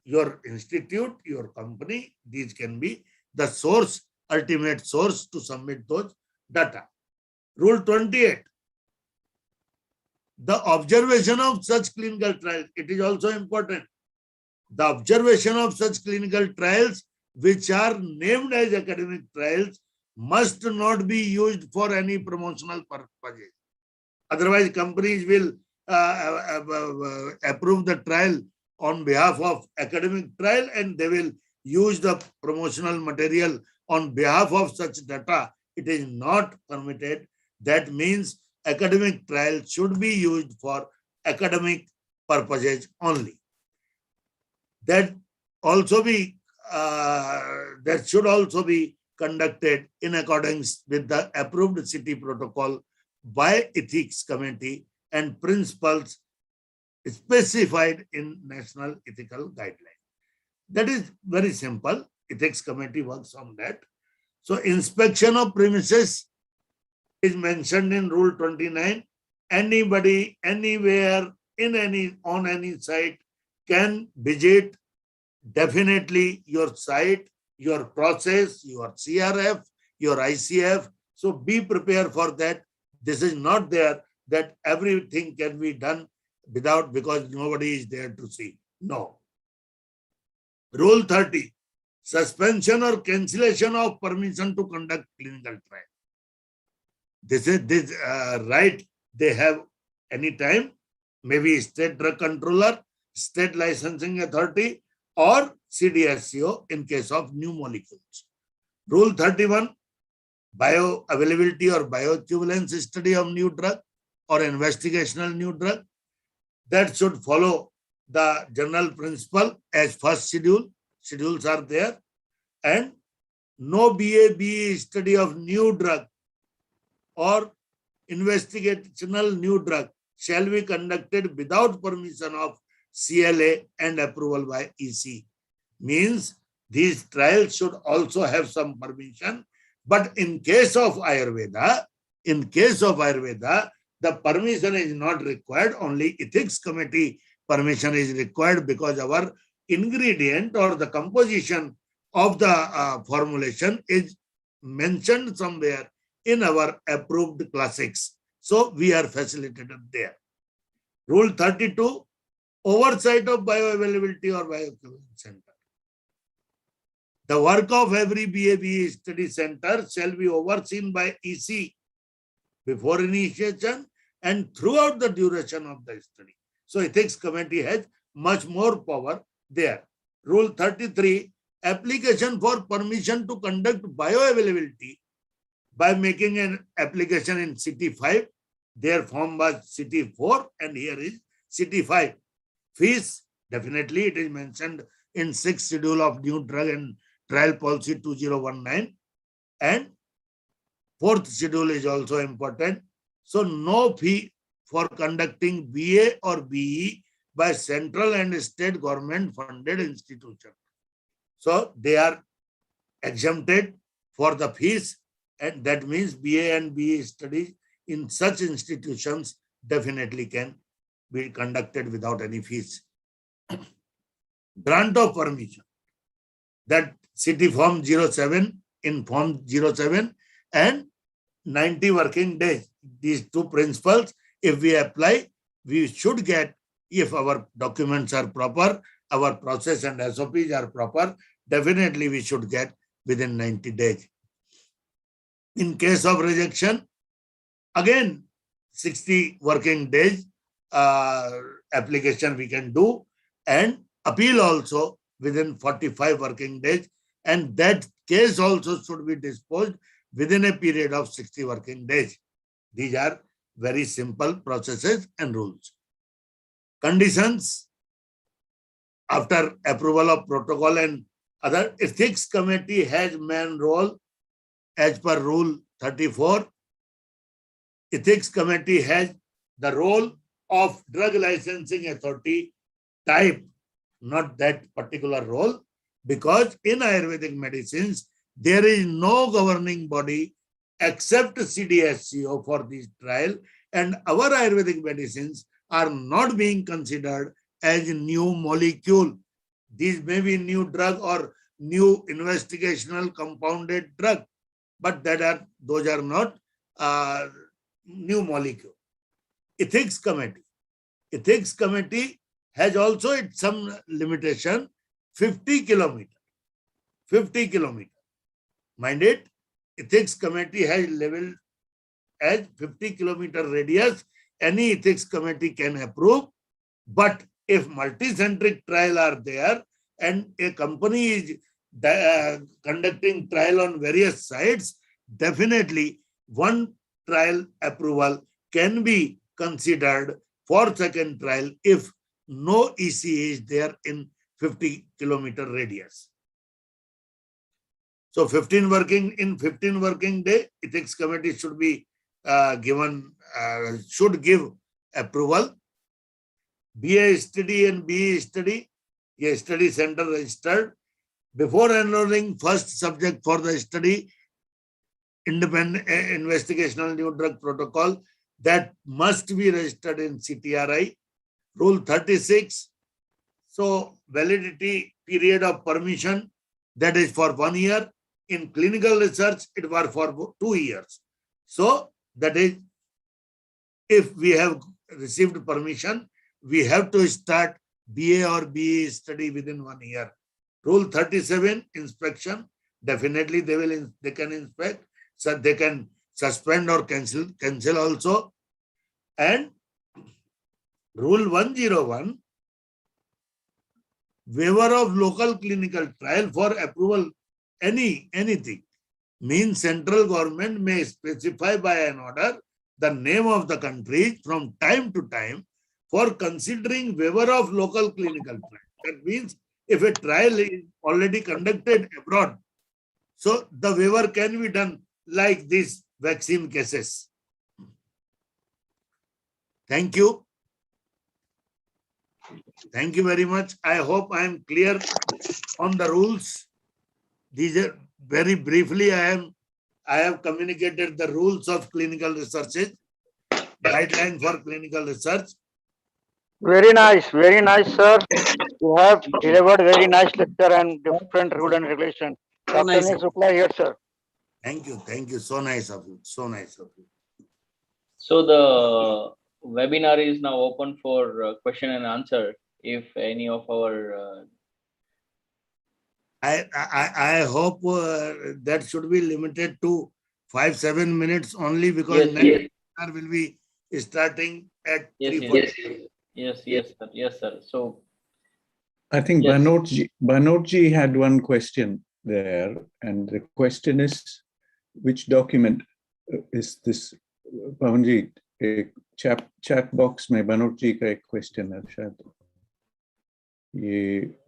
Your institute, your company, these can be the source, ultimate source to submit those data. Rule 28. The observation of such clinical trials, it is also important. The observation of such clinical trials, which are named as academic trials, must not be used for any promotional purposes. Otherwise, companies will approve the trial on behalf of academic trial, and they will use the promotional material on behalf of such data. It is not permitted. That means academic trial should be used for academic purposes only. That should also be conducted in accordance with the approved city protocol by ethics committee and principles specified in national ethical guidelines. That is very simple. Ethics committee works on that. So inspection of premises is mentioned in Rule 29. Anybody, anywhere, on any site can visit definitely your site, your process, your CRF, your ICF. So be prepared for that. This is not there that everything can be done because nobody is there to see. No. Rule 30, suspension or cancellation of permission to conduct clinical trial. This right they have anytime, maybe state drug controller, state licensing authority, or CDSCO in case of new molecules. Rule 31, bioavailability or bioequivalence study of new drug or investigational new drug. That should follow the general principle as first schedule. Schedules are there. And no BA/BE study of new drug or investigational new drug shall be conducted without permission of CLA and approval by EC. Means these trials should also have some permission. But in case of Ayurveda, the permission is not required. Only ethics committee permission is required, because our ingredient or the composition of the formulation is mentioned somewhere in our approved classics. So we are facilitated there. Rule 32, oversight of bioavailability or bioequivalence center. The work of every BA/BE study center shall be overseen by EC before initiation and throughout the duration of the study. So ethics committee has much more power there. Rule 33, application for permission to conduct bioavailability by making an application in CT5. Their form was CT4 and here is CT5. Fees, definitely it is mentioned in 6th schedule of new drug and trial policy 2019, and 4th schedule is also important. So no fee for conducting BA or BE by central and state government funded institution. So they are exempted for the fees, and that means BA and BE studies in such institutions definitely can be conducted without any fees. Grant of permission. That city form 07 in form 07 and 90 working days. These two principles, if we apply, we should get, if our documents are proper, our process and SOPs are proper, definitely we should get within 90 days. In case of rejection, again, 60 working days application we can do, and appeal also within 45 working days, and that case also should be disposed within a period of 60 working days. These are very simple processes and rules. Conditions after approval of protocol and other. Ethics committee has main role as per Rule 34. Ethics committee has the role of drug licensing authority type, not that particular role, because in Ayurvedic medicines, there is no governing body except CDSCO for this trial, and our Ayurvedic medicines are not being considered as new molecule. These may be new drug or new investigational compounded drug, but those are not new molecule. Ethics committee has also its some limitation, 50 kilometer. 50 kilometer. Mind it, ethics committee has leveled as 50 kilometer radius. Any ethics committee can approve. But if multi-centric trial are there and a company is conducting trial on various sites, definitely one trial approval can be considered for second trial if no EC is there in 50 kilometer radius. So 15 working day, ethics committee should be should give approval. BA study and BE study, a study center registered. Before enrolling first subject for the study, independent investigational new drug protocol, that must be registered in CTRI. Rule 36. So validity period of permission, that is for 1 year. In clinical research, it was for 2 years. So that is, if we have received permission, we have to start BA or BE study within 1 year. Rule 37, inspection. Definitely they can inspect. So they can suspend or cancel also. And Rule 101, waiver of local clinical trial for approval, anything, means central government may specify by an order the name of the country from time to time for considering waiver of local clinical trial. That means if a trial is already conducted abroad, so the waiver can be done like these vaccine cases. Thank you. Thank you very much. I hope I am clear on the rules. These are very briefly, I have communicated the rules of clinical researches, guideline for clinical research. Very nice, sir. You have delivered very nice lecture and different rule and regulation. Dr. nice. Neil Shukla here, sir. Thank you. So nice of you. So nice of you. So the webinar is now open for question and answer. If any of our I hope that should be limited to 5-7 minutes only, because Yes, next yes. webinar will be starting at Yes, 3:40. yes, sir. So I think Yes. Banotji had one question there, and the question is, which document is this? Pavanji, एक chat box में Banotji का एक question है शायद.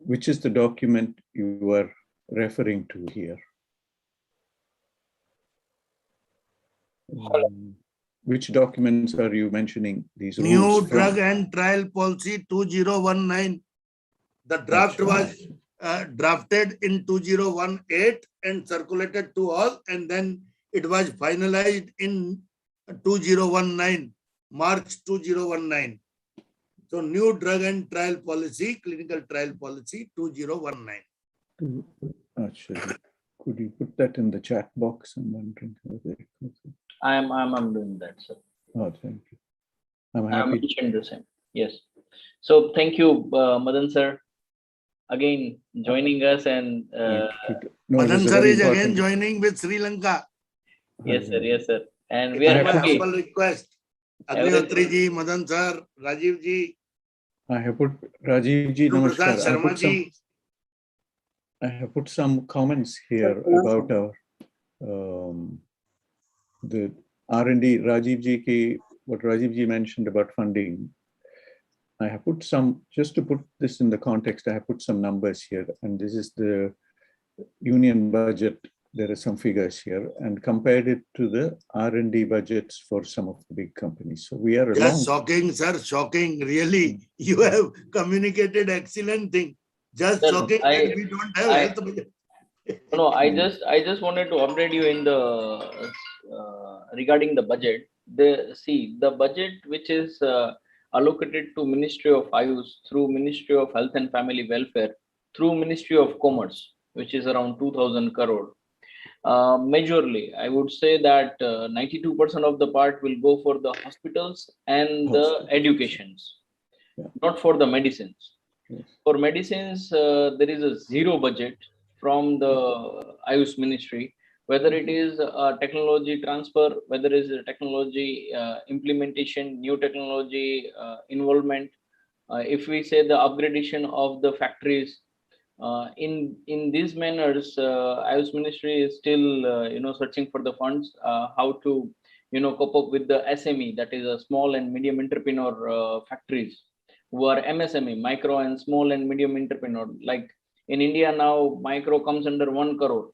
Which is the document you are referring to here? Which documents are you mentioning? These New rules drug from? and trial policy 2019. The draft was drafted in 2018 and circulated to all, and then it was finalized in 2019, March 2019. So new drug and trial policy, clinical trial policy 2019. Actually, could you put that in the chat box? I'm wondering how they. I'm doing that, sir. Oh, thank you. I'm I happy. mentioned the same. Yes. So thank you, Madan sir, again joining us, and No, Madan this sir very is again important. joining with Sri Lanka. yes, sir. And It we is are my happy. humble request. Agniotri ji, Madan sir, Rajiv ji, I have put Rajiv ji, Prasad namaskar. Sharma ji. I have put some comments here about our the R&D. Rajiv ji ki, what Rajiv ji mentioned about funding. I have put some, just to put this in the context, I have put some numbers here, and this is the union budget. There are some figures here, and compared it to the R&D budgets for some of the big companies. So we are along. Just shocking, sir, shocking. Really, you have communicated excellent thing. Just Sir, shocking that we don't have health budget. No, I just wanted to update you in the regarding the budget. The budget which is allocated to Ministry of Ayush through Ministry of Health and Family Welfare through Ministry of Commerce, which is around 2,000 crore. Majorly, I would say that 92% of the part will go for the hospitals and the educations. Yeah. not for the medicines. Yes. For medicines, there is a zero budget from the Ayush Ministry, whether it is a technology transfer, whether it is a technology implementation, new technology involvement. If we say the upgradation of the factories, in these manners, Ayush Ministry is still searching for the funds, how to cope up with the SME, that is a small and medium entrepreneur factories, who are MSME, micro and small and medium entrepreneur. Like in India now, micro comes under 1 crore.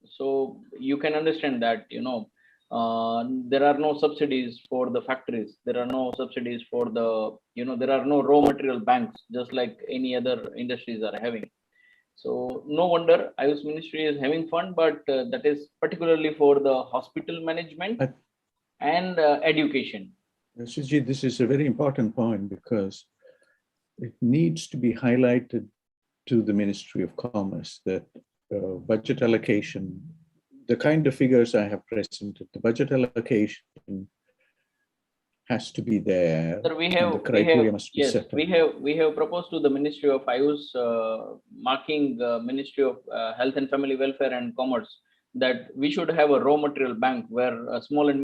So you can understand that there are no subsidies for the factories. There are no subsidies for the there are no raw material banks, just like any other industries are having. So no wonder Ayush Ministry is having fund, but that is particularly for the hospital management I- and education. Suji, this is a very important point because it needs to be highlighted to the Ministry of Commerce that budget allocation, the kind of figures I have presented, the budget allocation has to be there. Sir, and the criteria must be yes, set. we have proposed to the Ministry of Ayush, marking Ministry of Health and Family Welfare and Commerce, that we should have a raw material bank where small and